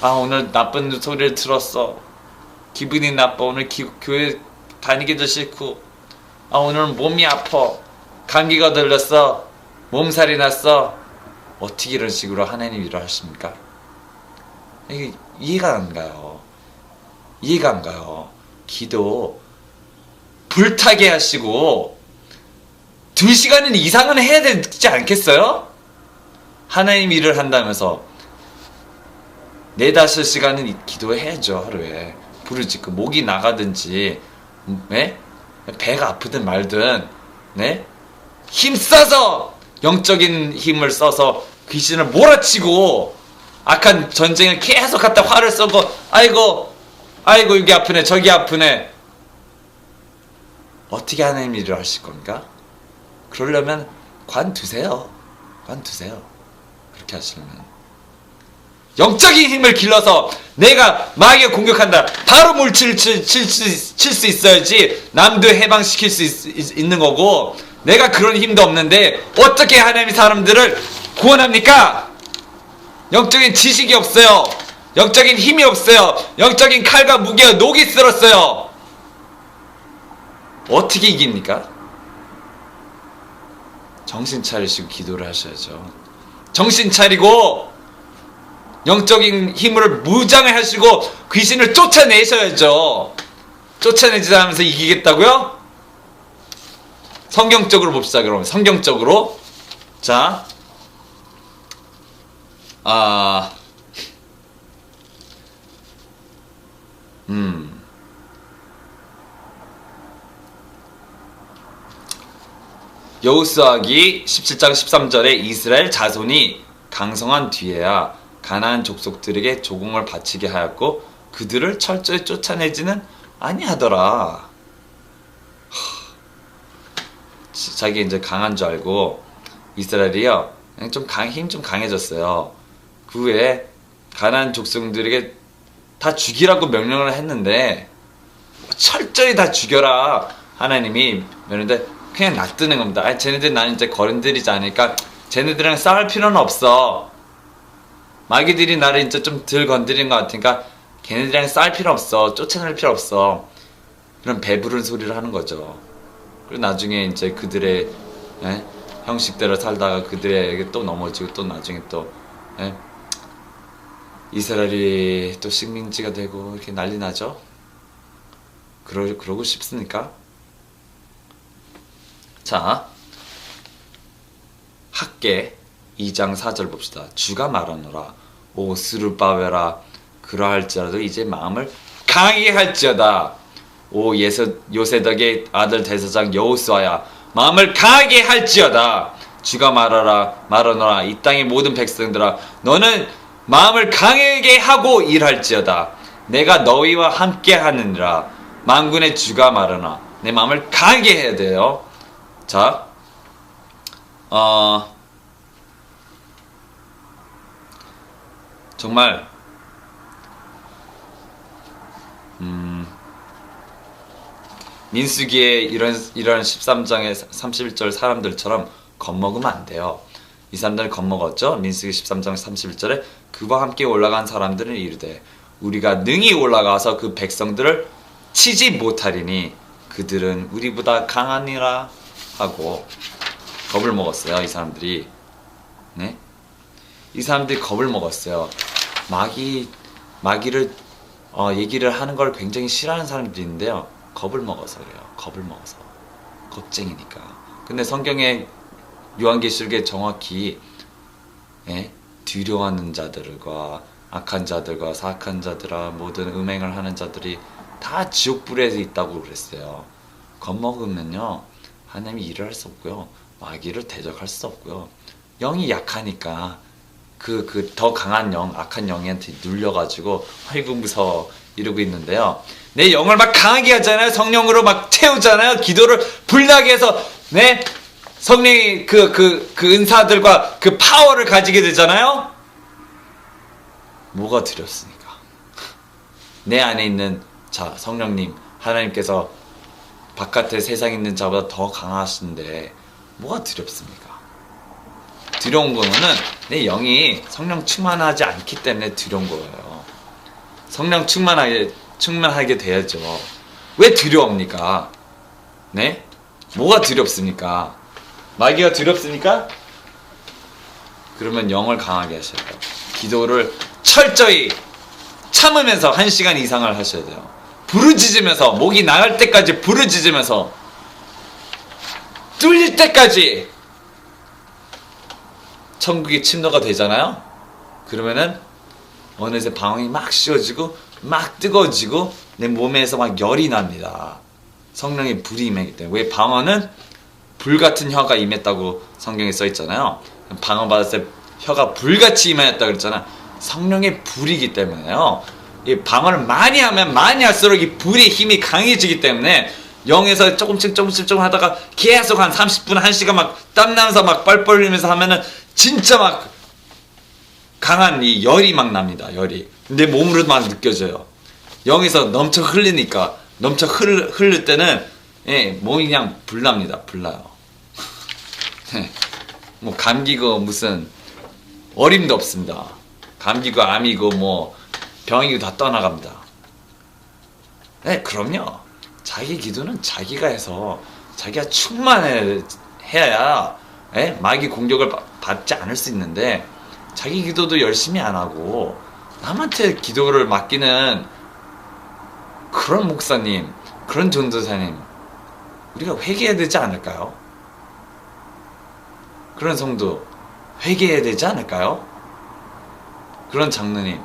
Speaker 1: 오늘 나쁜 소리를 들었어. 기분이 나빠. 오늘 교회 다니기도 싫고. 오늘 몸이 아파. 감기가 들렸어. 몸살이 났어. 어떻게 이런 식으로 하나님 일을 하십니까? 이게 이해가 안 가요. 기도 불타게 하시고 2시간 이상은 해야 되지 않겠어요? 하나님 일을 한다면서 4-5시간은 기도해야죠. 하루에 불을 지고 목이 나가든지 배가 아프든 말든 힘써서 영적인 힘을 써서 귀신을 몰아치고 악한 전쟁을 계속 갖다 화를 쏘고 아이고 여기 아프네 저기 아프네. 어떻게 하나님 일을 하실 겁니까? 그러려면 관두세요. 그렇게 하시려면 영적인 힘을 길러서 내가 마귀가 공격한다 바로 물칠 수 있어야지 남도 해방시킬 수 있는 거고, 내가 그런 힘도 없는데 어떻게 하나님이 사람들을 구원합니까? 영적인 지식이 없어요. 영적인 힘이 없어요. 영적인 칼과 무게가 녹이 쓸었어요. 어떻게 이깁니까? 정신 차리시고 기도를 하셔야죠. 정신 차리고 영적인 힘을 무장을 하시고 귀신을 쫓아내셔야죠. 쫓아내지 않으면서 이기겠다고요? 성경적으로 봅시다. 그러면 성경적으로 자 여호수아기 17장 13절에 이스라엘 자손이 강성한 뒤에야 가나안 족속들에게 조공을 바치게 하였고 그들을 철저히 쫓아내지는 아니하더라. 자기 이제 강한 줄 알고 이스라엘이요 힘 좀 강해졌어요. 그 후에 가나안 족속들에게 다 죽이라고 명령을 했는데 철저히 다 죽여라 하나님이 명령인데 그냥 놔두는 겁니다. 쟤네들 나는 이제 거른들이지 않으니까 쟤네들이랑 싸울 필요는 없어. 마귀들이 나를 이제 좀 덜 건드리는 것 같으니까 걔네들이랑 싸울 필요 없어. 쫓아낼 필요 없어. 그런 배부른 소리를 하는 거죠. 그리고 나중에 이제 그들의 형식대로 살다가 그들에게 또 넘어지고 또 나중에 또 이스라엘이 또 식민지가 되고 이렇게 난리 나죠. 그러고 싶습니까? 자, 학계 2장 4절 봅시다. 주가 말하노라. 오 스룹바벨아 그러할지라도 이제 마음을 강하게 할지어다. 오 요세덕의 아들 대제사장 여호수아야 마음을 강하게 할지어다. 주가 말하노라 이 땅의 모든 백성들아 너는 마음을 강하게 하고 일할지어다. 내가 너희와 함께 하느니라. 만군의 주가 말하나 내 마음을 강하게 해야 돼요. 자, 정말 민수기의 이런 13장의 31절 사람들처럼 겁먹으면 안 돼요. 이 사람들 겁먹었죠. 민수기 13장 31절에 그와 함께 올라간 사람들은 이르되 우리가 능히 올라가서 그 백성들을 치지 못하리니 그들은 우리보다 강하니라 하고 겁을 먹었어요. 이 사람들이. 네? 이 사람들이 겁을 먹었어요. 마귀를 얘기를 하는 걸 굉장히 싫어하는 사람들이 있는데요. 겁을 먹어서 그래요. 겁을 먹어서. 겁쟁이니까. 근데 성경에 요한계시록에 정확히 두려워하는 자들과 악한 자들과 사악한 자들아 모든 음행을 하는 자들이 다 지옥불에 있다고 그랬어요. 겁먹으면요 하나님이 일을 할 수 없고요. 마귀를 대적할 수 없고요. 영이 약하니까 그 더 강한 영, 악한 영한테 눌려가지고 아이고 무서워 이러고 있는데요. 내 영을 막 강하게 하잖아요. 성령으로 막 채우잖아요. 기도를 불나게 해서 성령이 그 은사들과 그 파워를 가지게 되잖아요. 뭐가 두렵습니까? 내 안에 있는 자 성령님 하나님께서 바깥에 세상에 있는 자보다 더 강하신데 뭐가 두렵습니까? 두려운 거는 내 영이 성령 충만하지 않기 때문에 두려운 거예요. 성령 충만하게 돼야죠. 왜 두려웁니까? 네? 뭐가 두렵습니까? 마귀가 두렵습니까? 그러면 영을 강하게 하셔야 돼요. 기도를 철저히 참으면서 1시간 이상을 하셔야 돼요. 부르짖으면서 목이 나갈 때까지 부르짖으면서 뚫릴 때까지 천국이 침노가 되잖아요. 그러면은 어느새 방황이 막 씌워지고 막 뜨거워지고 내 몸에서 막 열이 납니다. 성령의 불이 임하기 때문에. 왜 방언은 불같은 혀가 임했다고 성경에 써 있잖아요. 방언 받았을 때 혀가 불같이 임하였다 그랬잖아. 성령의 불이기 때문에요. 이 방언을 많이 하면 많이 할수록 이 불의 힘이 강해지기 때문에 영에서 조금씩 하다가 계속 한 30분 1시간 막 땀나면서 막 뻘뻘 흘리면서 하면은 진짜 막 강한 이 열이 막 납니다. 열이 내 몸으로 막 느껴져요. 영에서 넘쳐 흘리니까 넘쳐 흐를 때는 몸이 그냥 불납니다. 불나요. 뭐 감기고 무슨 어림도 없습니다. 감기고 암이고 뭐 병이고 다 떠나갑니다. 그럼요. 자기 기도는 자기가 해서 자기가 충만해야 마귀 공격을 받지 않을 수 있는데 자기 기도도 열심히 안 하고 남한테 기도를 맡기는 그런 목사님, 그런 전도사님 우리가 회개해야 되지 않을까요? 그런 성도 회개해야 되지 않을까요? 그런 장로님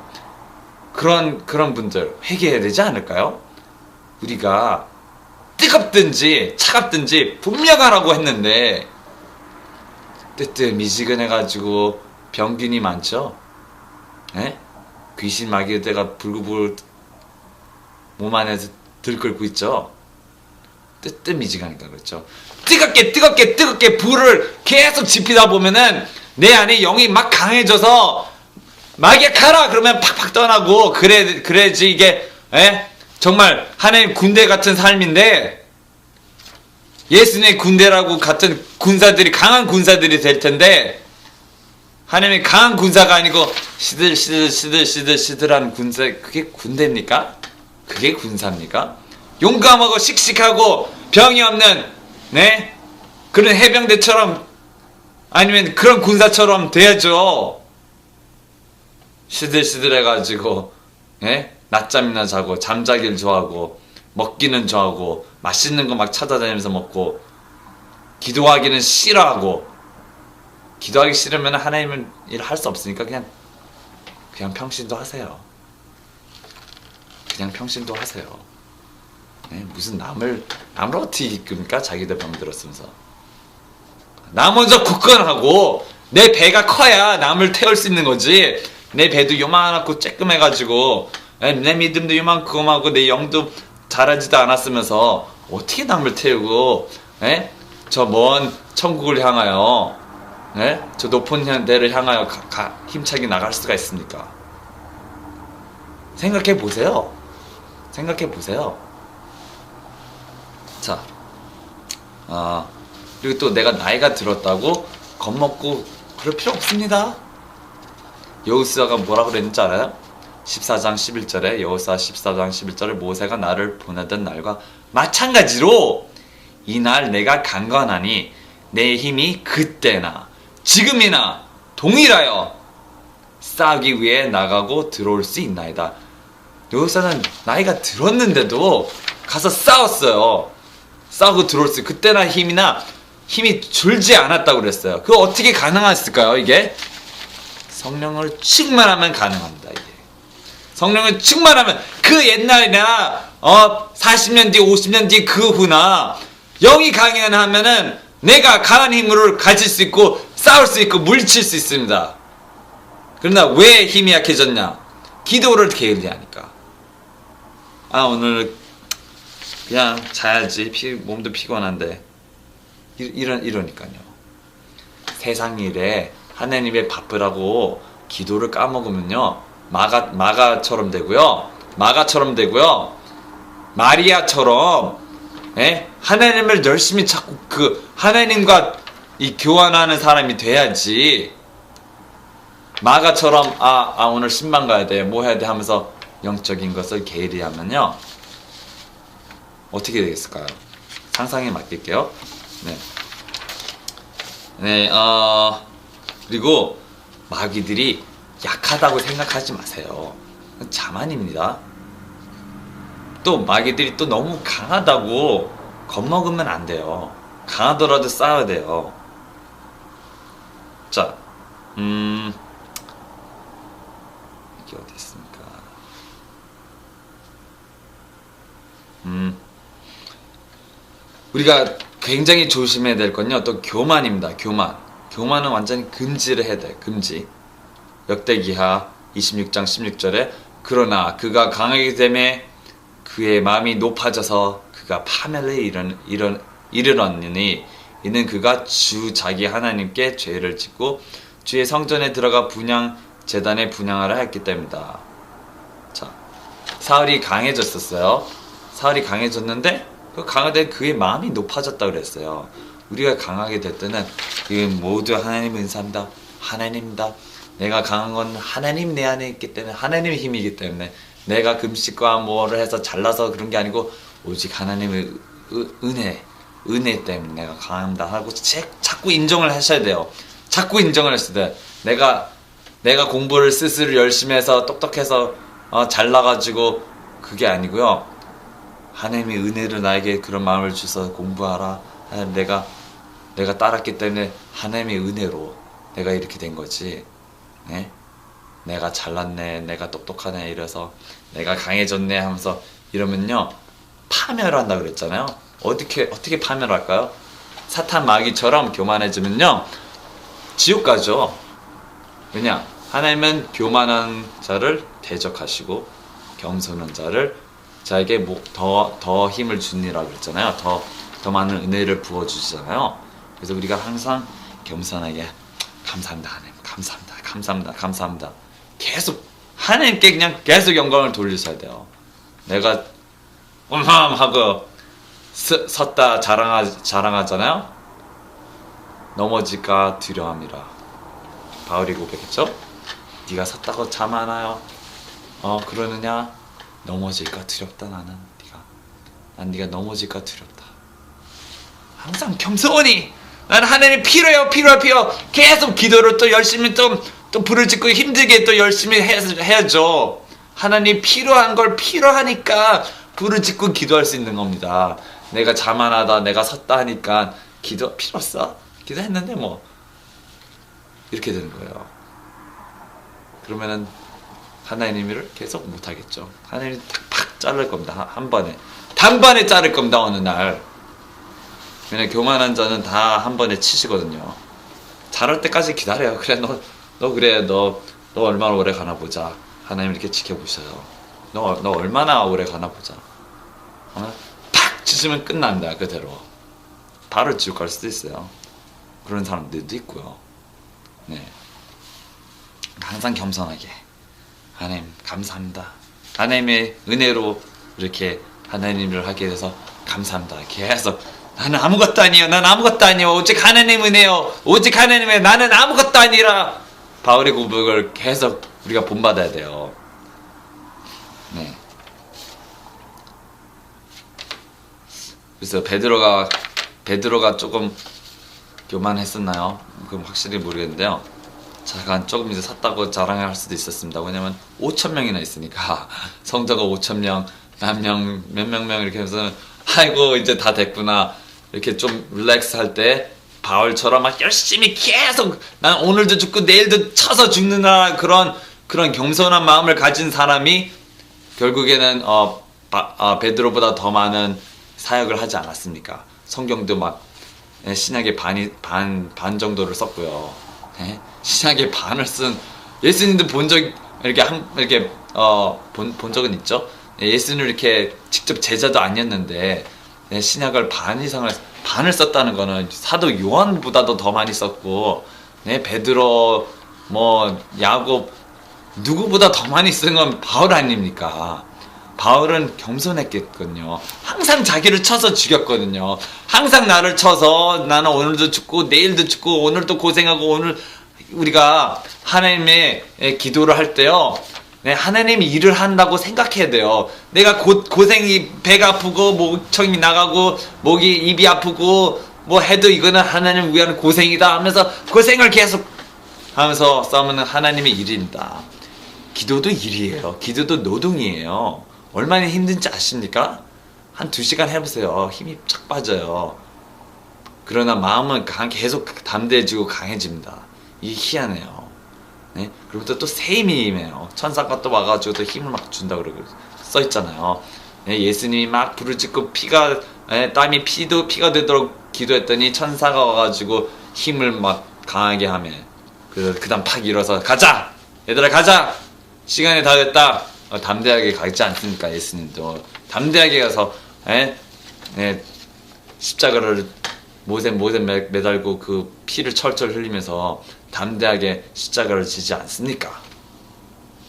Speaker 1: 그런 분들 회개해야 되지 않을까요? 우리가 뜨겁든지 차갑든지 분명하라고 했는데 뜨뜻미지근해가지고 병균이 많죠? 귀신 마귀가 불구불 몸 안에서 들끓고 있죠? 뜨뜻미지근하니까 그렇죠. 뜨겁게 불을 계속 지피다 보면은 내 안에 영이 막 강해져서 마귀야 가라 그러면 팍팍 떠나고 그래야지 이게 정말 하나님 군대 같은 삶인데 예수님의 군대라고 같은 군사들이 강한 군사들이 될 텐데 하나님이 강한 군사가 아니고 시들시들한 군사 그게 군대입니까? 그게 군사입니까? 용감하고 씩씩하고 병이 없는 그런 해병대처럼 아니면 그런 군사처럼 돼야죠. 시들시들해가지고 낮잠이나 자고 잠자기를 좋아하고 먹기는 좋아하고 맛있는 거 막 찾아다니면서 먹고 기도하기는 싫어하고 기도하기 싫으면 하나님은 일 할 수 없으니까 그냥 평신도 하세요. 그냥 평신도 하세요. 무슨 남을 어떻게 이끕니까? 자기도 병들었으면서 나 먼저 굳건하고 내 배가 커야 남을 태울 수 있는 거지. 내 배도 요만하고 쬐끔해가지고 내 믿음도 요만큼하고 내 영도 자라지도 않았으면서 어떻게 남을 태우고 저 먼 천국을 향하여 저 높은 데를 향하여 힘차게 나갈 수가 있습니까? 생각해 보세요. 생각해 보세요. 자, 그리고 또 내가 나이가 들었다고 겁먹고 그럴 필요 없습니다. 여호수아가 뭐라 그랬는지 알아요? 14장 11절에 여호수아 14장 11절에 모세가 나를 보내던 날과 마찬가지로 이날 내가 강건하니 내 힘이 그때나 지금이나 동일하여 싸우기 위해 나가고 들어올 수 있나이다. 여호수아는 나이가 들었는데도 가서 싸웠어요. 싸우고 들어올 수, 그때나 힘이 줄지 않았다고 그랬어요. 그거 어떻게 가능했을까요? 이게 성령을 충만하면 가능합니다. 이게 성령을 충만하면 그 옛날이나 40년 뒤 50년 뒤 그 후나 영이 강연하면은 내가 강한 힘을 가질 수 있고 싸울 수 있고 물리칠 수 있습니다. 그러나 왜 힘이 약해졌냐? 기도를 게을리하니까. 오늘 그냥 자야지, 몸도 피곤한데 이러니까요. 세상 일에 하나님의 바쁘라고 기도를 까먹으면요 마가처럼 되고요, 마리아처럼 하나님을 열심히 찾고 그 하나님과 이 교환하는 사람이 돼야지. 마가처럼 오늘 신방 가야 돼, 뭐 해야 돼 하면서 영적인 것을 게을리 하면요 어떻게 되겠을까요? 상상에 맡길게요. 그리고 마귀들이 약하다고 생각하지 마세요. 자만입니다. 또 마귀들이 또 너무 강하다고 겁먹으면 안 돼요. 강하더라도 싸워야 돼요. 자, 이게 어디 있습니까? 우리가 굉장히 조심해야 될 건요, 또 교만입니다. 교만은 완전히 금지를 해야 돼. 금지. 역대기하 26장 16절에 그러나 그가 강하게 되매 그의 마음이 높아져서 그가 파멸에 이르렀느니 이는 그가 주 자기 하나님께 죄를 짓고 주의 성전에 들어가 제단에 분향하라 했기 때문이다. 자, 사울이 강해졌었어요. 사울이 강해졌는데 그 강하되 그의 마음이 높아졌다 그랬어요. 우리가 강하게 될 때는 이건 모두 하나님 은사입니다. 하나님입니다. 내가 강한 건 하나님 내 안에 있기 때문에, 하나님의 힘이기 때문에, 내가 금식과 뭐를 해서 잘나서 그런 게 아니고 오직 하나님의 은혜 때문에 내가 강합니다 하고 자꾸 인정을 하셔야 돼요. 자꾸 인정을 했을 때 내가 공부를 스스로 열심히 해서 똑똑해서 잘나가지고 그게 아니고요, 하나님의 은혜로 나에게 그런 마음을 주셔서 공부하라. 내가 따랐기 때문에 하나님의 은혜로 내가 이렇게 된 거지. 내가 잘났네, 내가 똑똑하네 이래서 내가 강해졌네 하면서 이러면요 파멸한다 그랬잖아요. 어떻게 파멸할까요? 사탄 마귀처럼 교만해지면요 지옥 가죠. 왜냐? 하나님은 교만한 자를 대적하시고 겸손한 자에게 더 힘을 주니라 그랬잖아요. 더 많은 은혜를 부어주시잖아요. 그래서 우리가 항상 겸손하게 감사합니다 하나님, 감사합니다 계속 하나님께 그냥 계속 영광을 돌리셔야 돼요. 내가 하고 섰다 자랑하잖아요. 넘어질까 두려움이라 바울이 고백했죠. 네가 섰다고 자만하여 그러느냐? 넘어질까 두렵다. 난 네가 넘어질까 두렵다. 항상 겸손히 나는 하나님 필요해요. 계속 기도를 또 열심히 또 불을 짓고 힘들게 또 열심히 해야죠. 하나님 필요한 걸 필요하니까 불을 짓고 기도할 수 있는 겁니다. 내가 자만하다, 내가 섰다 하니까 기도 필요 없어. 기도했는데 뭐 이렇게 되는 거예요. 그러면은 하나님을 계속 못하겠죠. 하나님이 팍 자를 겁니다. 한 번에 단번에 자를 겁니다. 어느 날. 그냥 교만한 자는 다 한 번에 치시거든요. 자랄 때까지 기다려요. 그래 너 얼마나 오래 가나 보자. 하나님 이렇게 지켜보셔요. 너 얼마나 오래 가나 보자. 팍 치시면 끝난다. 그대로 바로 지옥 갈 수도 있어요. 그런 사람들도 있고요. 네, 항상 겸손하게 하나님 감사합니다. 하나님의 은혜로 이렇게 하나님을 하게 돼서 감사합니다. 계속 나는 아무것도 아니에요. 난 아무것도 아니에요. 오직 하나님 은혜요. 오직 하나님의 나는 아무것도 아니라 바울의 고백을 계속 우리가 본받아야 돼요. 네. 그래서 베드로가 조금 교만했었나요? 그럼 확실히 모르겠는데요. 잠깐 조금 이제 샀다고 자랑을 할 수도 있었습니다. 왜냐면 5,000명이나 있으니까 성도가 5,000명, 몇 명 이렇게 해서 아이고 이제 다 됐구나 이렇게 좀 릴렉스 할 때 바울처럼 막 열심히 계속 난 오늘도 죽고 내일도 쳐서 죽는다 그런 겸손한 마음을 가진 사람이 결국에는 베드로보다 더 많은 사역을 하지 않았습니까? 성경도 막 신약의 반 정도를 썼고요. 네? 신약의 반을 쓴 예수님도 본 적은 있죠. 예수님을 이렇게 직접 제자도 아니었는데 신약을 반을 썼다는 거는 사도 요한보다도 더 많이 썼고, 베드로, 야곱 누구보다 더 많이 쓴 건 바울 아닙니까? 바울은 겸손했겠거든요. 항상 자기를 쳐서 죽였거든요. 항상 나를 쳐서 나는 오늘도 죽고 내일도 죽고 오늘도 고생하고 오늘 우리가 하나님의 기도를 할 때요. 하나님이 일을 한다고 생각해야 돼요. 내가 고생이 배가 아프고 목청이 나가고 목이 입이 아프고 해도 이거는 하나님을 위한 고생이다 하면서 고생을 계속 하면서 싸우면 하나님의 일입니다. 기도도 일이에요. 기도도 노동이에요. 얼마나 힘든지 아십니까? 한 2시간 해보세요. 힘이 쫙 빠져요. 그러나 마음은 계속 담대해지고 강해집니다. 이게 희한해요. 네? 그리고 또 새 힘이 임해요. 천사가 또 와가지고 또 힘을 막 준다 그러고 써있잖아요. 네? 예수님이 막 부르짖고 땀이 피가 되도록 기도했더니 천사가 와가지고 힘을 막 강하게 하며 그 다음 팍 일어서 가자! 얘들아 가자! 시간이 다 됐다! 담대하게 가지 않습니까? 예수님도 담대하게 가서 십자가를 못에 매달고 그 피를 철철 흘리면서 담대하게 십자가를 지지 않습니까?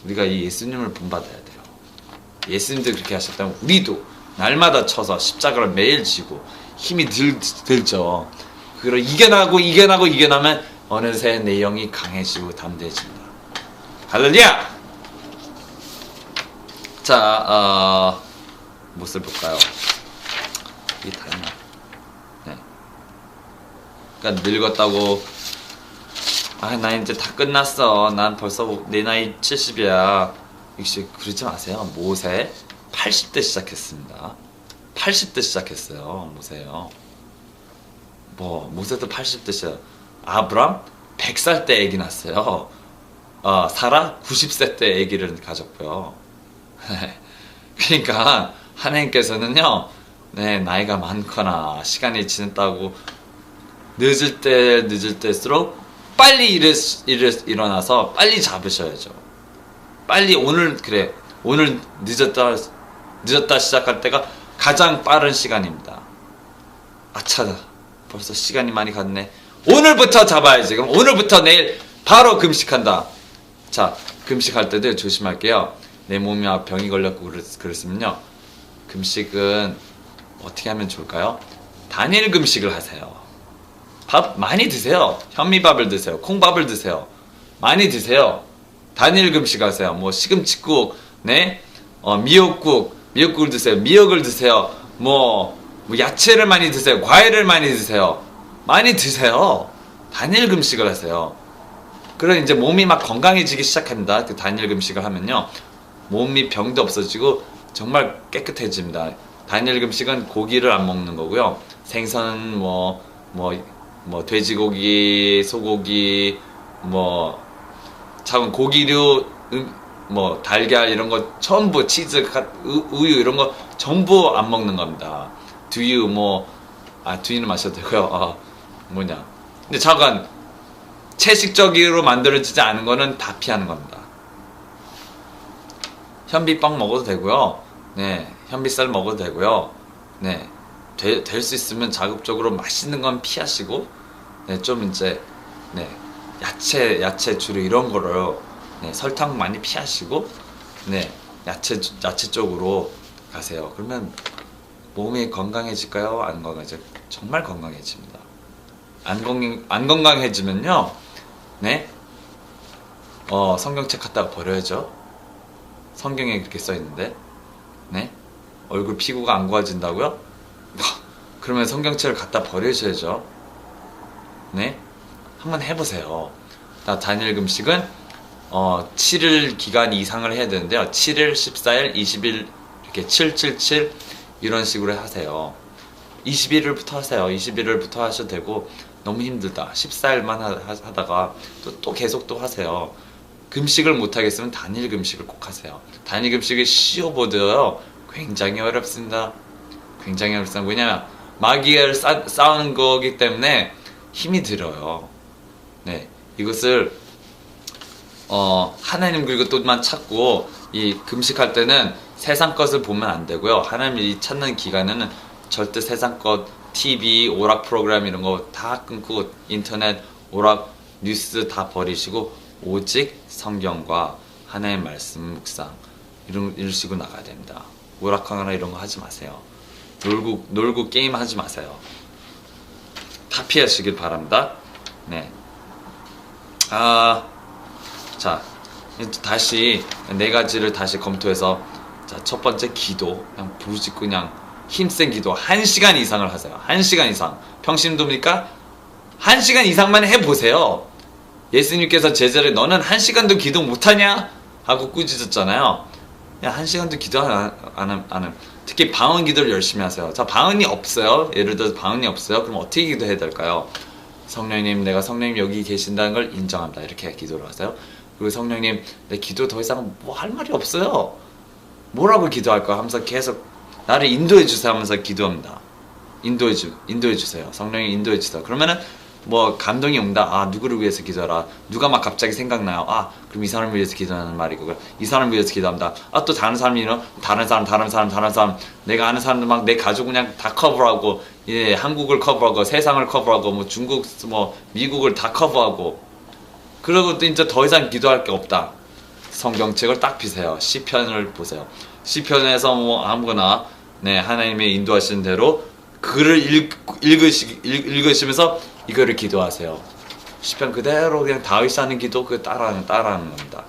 Speaker 1: 우리가 이 예수님을 본받아야 돼요. 예수님도 그렇게 하셨다면 우리도 날마다 쳐서 십자가를 매일 지고 힘이 들죠. 그걸 이겨나면 어느새 내 영이 강해지고 담대해집니다. 할렐루야! 자, 무엇을 볼까요? 이 닮아. 네. 그러니까 늙었다고 나 이제 다 끝났어. 난 벌써 내 나이 70이야. 역시 그러지 마세요. 모세 80대 시작했습니다. 80대 시작했어요. 모세요. 모세도 80대 시작. 아브람 100살 때 아기 낳았어요. 사라 90세 때 아기를 가졌고요. 그러니까 하나님께서는요, 나이가 많거나 시간이 지났다고 늦을 때일수록 빨리 일어나서 빨리 잡으셔야죠. 빨리 오늘 늦었다 시작할 때가 가장 빠른 시간입니다. 아차, 벌써 시간이 많이 갔네. 오늘부터 잡아야지. 그럼 오늘부터 내일 바로 금식한다. 자, 금식할 때도 조심할게요. 내 몸에 병이 걸렸고 그랬으면요, 금식은 어떻게 하면 좋을까요? 단일 금식을 하세요. 밥 많이 드세요. 현미밥을 드세요. 콩밥을 드세요. 많이 드세요. 단일 금식 하세요. 시금치국, 미역국을 드세요. 미역을 드세요. 야채를 많이 드세요. 과일을 많이 드세요. 많이 드세요. 단일 금식을 하세요. 그럼 이제 몸이 막 건강해지기 시작합니다. 그 단일 금식을 하면요, 몸이 병도 없어지고 정말 깨끗해집니다. 단일 금식은 고기를 안 먹는 거고요. 생선, 돼지고기, 소고기, 작은 고기류, 달걀 이런 거 전부, 치즈, 우유 이런 거 전부 안 먹는 겁니다. 두유, 두유는 마셔도 되고요. 근데 잠깐, 채식적으로 만들어지지 않은 거는 다 피하는 겁니다. 현미빵 먹어도 되고요. 네, 현미쌀 먹어도 되고요. 네, 될 수 있으면 자극적으로 맛있는 건 피하시고, 네, 좀 이제, 네, 야채 주로 이런 거를, 네, 설탕 많이 피하시고, 네, 야채 쪽으로 가세요. 그러면 몸이 건강해질까요? 안 건강해질까요? 정말 건강해집니다. 안 건강해지면요, 네, 성경책 갖다가 버려야죠. 성경에 그렇게 써 있는데, 네, 얼굴 피부가 안 고와진다고요? 그러면 성경책을 갖다 버리셔야죠. 네, 한번 해보세요. 단일 금식은 7일 기간 이상을 해야 되는데요. 7일, 14일, 20일 이렇게 777 이런 식으로 하세요. 21일부터 하세요. 21일부터 하셔도 되고, 너무 힘들다 14일만 하다가 또 계속 또 하세요. 금식을 못하겠으면 단일 금식을 꼭 하세요. 단일 금식이 쉬워 보여요. 굉장히 어렵습니다. 굉장히 어렵습니다. 왜냐면 마귀를 싸우는 거기 때문에 힘이 들어요. 네, 이것을 하나님 그리고 또만 찾고, 이 금식할 때는 세상 것을 보면 안 되고요. 하나님이 찾는 기간에는 절대 세상 것, TV, 오락 프로그램 이런 거 다 끊고, 인터넷, 오락, 뉴스 다 버리시고, 오직 성경과 하나님의 말씀 묵상 이런 식으로 나가야 됩니다. 오락하거나 이런 거 하지 마세요. 놀고 게임 하지 마세요. 다 피하시길 바랍니다. 네. 자, 다시 네 가지를 다시 검토해서, 자, 첫 번째 기도. 그냥 부르짖고 그냥 힘센 기도 1시간 이상을 하세요. 1시간 이상. 평신도입니까? 1시간 이상만 해보세요. 예수님께서 제자를 너는 1시간도 기도 못하냐? 하고 꾸짖었잖아요. 야, 1시간도 기도 안 함. 특히 방언 기도를 열심히 하세요. 자, 방언이 없어요. 예를 들어서 방언이 없어요. 그럼 어떻게 기도해야 될까요? 성령님, 내가 성령님 여기 계신다는 걸 인정합니다. 이렇게 기도를 하세요. 그리고 성령님, 내 기도 더 이상 뭐 할 말이 없어요. 뭐라고 기도할까 하면서 계속 나를 인도해 주세요 하면서 기도합니다. 인도해 주세요. 성령님 인도해 주세요. 그러면은 뭐 감동이 온다. 누구를 위해서 기도하라. 누가 막 갑자기 생각나요. 그럼 이 사람을 위해서 기도하는 말이고, 이 사람을 위해서 기도합니다. 또 다른 사람이 다른 사람 내가 아는 사람들 막 내 가족 그냥 다 커버하고, 예, 한국을 커버하고, 세상을 커버하고, 뭐 중국, 뭐 미국을 다 커버하고, 그러고 또 이제 더 이상 기도할 게 없다. 성경책을 딱 피세요. 시편을 보세요. 시편에서 뭐 아무거나, 네, 하나님의 인도하시는 대로 글을 읽으시면서 이거를 기도하세요. 시편 그대로 그냥 다윗이 하는 기도 그 따라하는 겁니다.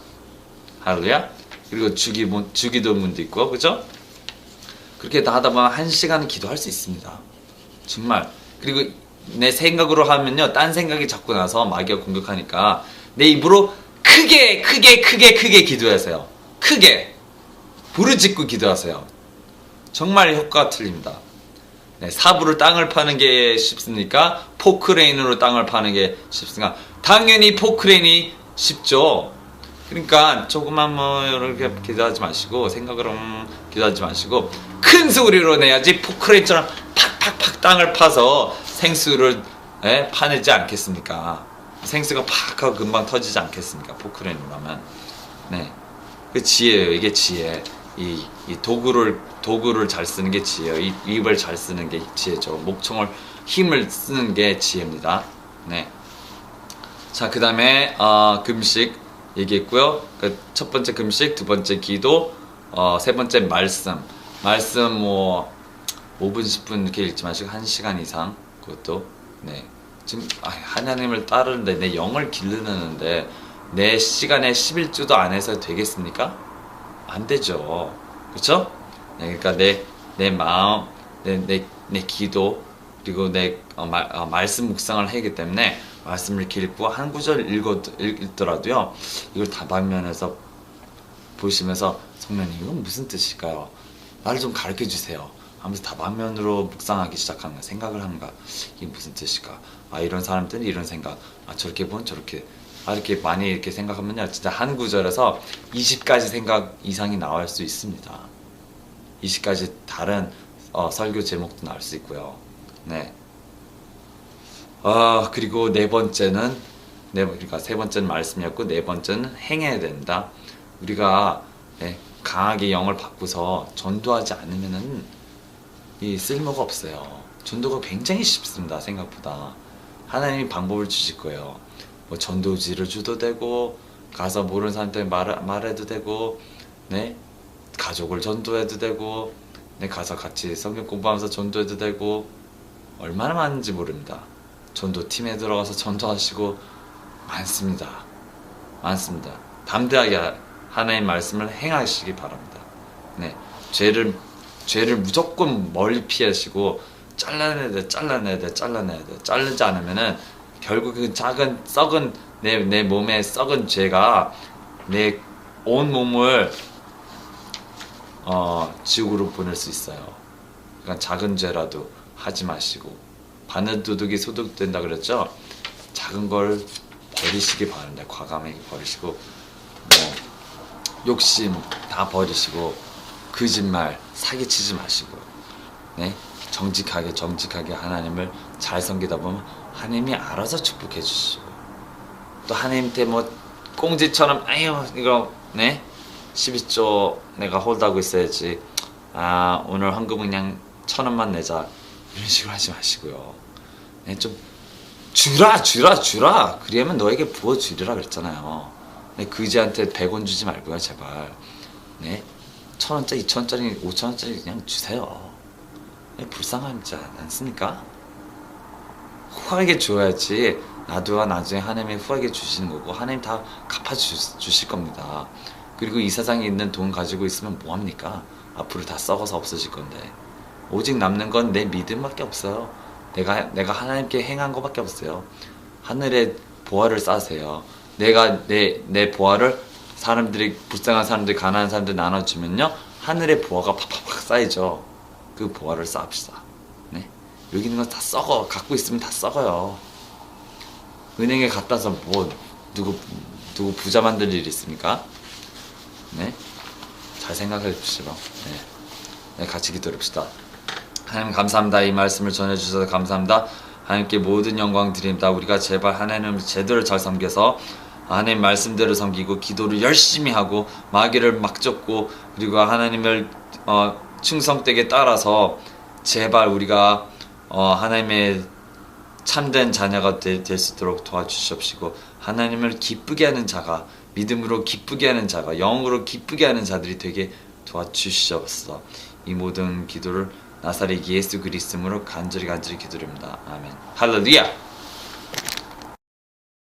Speaker 1: 할렐루야. 그리고 주기도문도 있고, 그죠? 그렇게 다 하다 보면 1시간은 기도할 수 있습니다. 정말. 그리고 내 생각으로 하면요, 딴 생각이 자꾸 나서 마귀가 공격하니까 내 입으로 크게 기도하세요. 크게 부르짖고 기도하세요. 정말 효과가 틀립니다. 네, 삽으로 땅을 파는 게 쉽습니까? 포크레인으로 땅을 파는 게 쉽습니까? 당연히 포크레인이 쉽죠. 그러니까 조금만 뭐 이렇게 기도하지 마시고, 생각으로 기도하지 마시고, 큰 소리로 내야지 포크레인처럼 팍팍팍 땅을 파서 생수를 파내지 않겠습니까? 생수가 팍 하고 금방 터지지 않겠습니까? 포크레인으로 하면. 네, 그 지혜예요. 이게 지혜. 이 도구를 잘 쓰는 게 지혜예요. 이 입을 잘 쓰는 게 지혜죠. 목청을 힘을 쓰는 게 지혜입니다. 네. 자, 그 다음에 금식 얘기했고요. 첫 번째 금식, 두 번째 기도, 세 번째 말씀 뭐 5분 10분 이렇게 읽지 마시고 1시간 이상, 그것도. 네. 지금 하나님을 따르는데, 내 영을 기르는데 내 시간에 11주도 안 해서 되겠습니까? 안 되죠. 그쵸? 네, 그러니까 내 마음, 내 기도, 그리고 내 말씀 묵상을 하기 때문에 말씀을 이렇게 읽고 한 구절 읽더라도요, 이걸 다방면에서 보시면서 성령님 이건 무슨 뜻일까요? 나를 좀 가르쳐 주세요 하면서 다방면으로 묵상하기 시작하는 거야. 생각을 하는 거야. 이게 무슨 뜻일까? 이런 사람들은 이런 생각, 저렇게 보면 저렇게, 이렇게 많이 이렇게 생각하면요, 진짜 한 구절에서 20가지 생각 이상이 나올 수 있습니다. 20가지 다른 설교 제목도 나올 수 있고요. 네, 그리고 네 번째는 그러니까 세 번째는 말씀이었고 네 번째는 행해야 된다. 우리가 강하게 영을 받고서 전도하지 않으면은 이 쓸모가 없어요. 전도가 굉장히 쉽습니다. 생각보다. 하나님이 방법을 주실 거예요. 뭐 전도지를 줘도 되고 가서 모르는 사람한테 말해도 되고 가족을 전도해도 되고 가서 같이 성경 공부하면서 전도해도 되고 얼마나 많은지 모릅니다. 전도팀에 들어가서 전도하시고 많습니다. 많습니다. 담대하게 하나님 말씀을 행하시기 바랍니다. 죄를 무조건 멀리 피하시고 잘라내야 돼. 자르지 않으면은 결국 그 작은 썩은 내 몸에 썩은 죄가 내 온 몸을 지옥으로 보낼 수 있어요. 그러니까 작은 죄라도 하지 마시고 바늘 도둑이 소독된다 그랬죠. 작은 걸 버리시기 바랍니다. 과감하게 버리시고 욕심 다 버리시고 거짓말 사기치지 마시고 정직하게 하나님을 잘 섬기다 보면 하나님이 알아서 축복해 주시고 또 하나님한테 뭐 꽁지처럼 아유 이거 12조 내가 홀드하고 있어야지 오늘 헌금은 그냥 1,000원만 내자 이런 식으로 하지 마시고요. 좀 주라 그러면 너에게 부어주리라 그랬잖아요. 그지한테 100원 주지 말고요 제발. 1,000원짜리 2,000원짜리 5,000원짜리 그냥 주세요. 불쌍하지 않습니까? 후하게 줘야지 나중에 하나님이 후하게 주시는 거고 하나님 다 갚아주실 겁니다. 그리고 이 세상에 있는 돈 가지고 있으면 뭐합니까? 앞으로 다 썩어서 없어질 건데 오직 남는 건 내 믿음밖에 없어요. 내가 하나님께 행한 것밖에 없어요. 하늘에 보화를 쌓으세요. 내가 내 보화를 불쌍한 사람들 가난한 사람들 나눠주면요 하늘의 보화가 팍팍팍 쌓이죠. 그 보화를 쌓읍시다. 여기 있는 건 다 썩어. 갖고 있으면 다 썩어요. 은행에 갖다서 뭐 누구 부자 만들 일이 있습니까? 잘 생각해 주시고 같이 기도합시다. 하나님 감사합니다. 이 말씀을 전해주셔서 감사합니다. 하나님께 모든 영광 드립니다. 우리가 제발 하나님을 제대로 잘 섬겨서 하나님 말씀대로 섬기고 기도를 열심히 하고 마귀를 막 쫓고 그리고 하나님을 충성되게 따라서 제발 우리가 하나님의 참된 자녀가 될 수 있도록 도와주시옵시고 하나님을 기쁘게 하는 자가 믿음으로 기쁘게 하는 자가 영으로 기쁘게 하는 자들이 되게 도와주시옵소서. 이 모든 기도를 나사렛 예수 그리스도로 간절히 기도드립니다. 아멘. 할렐루야.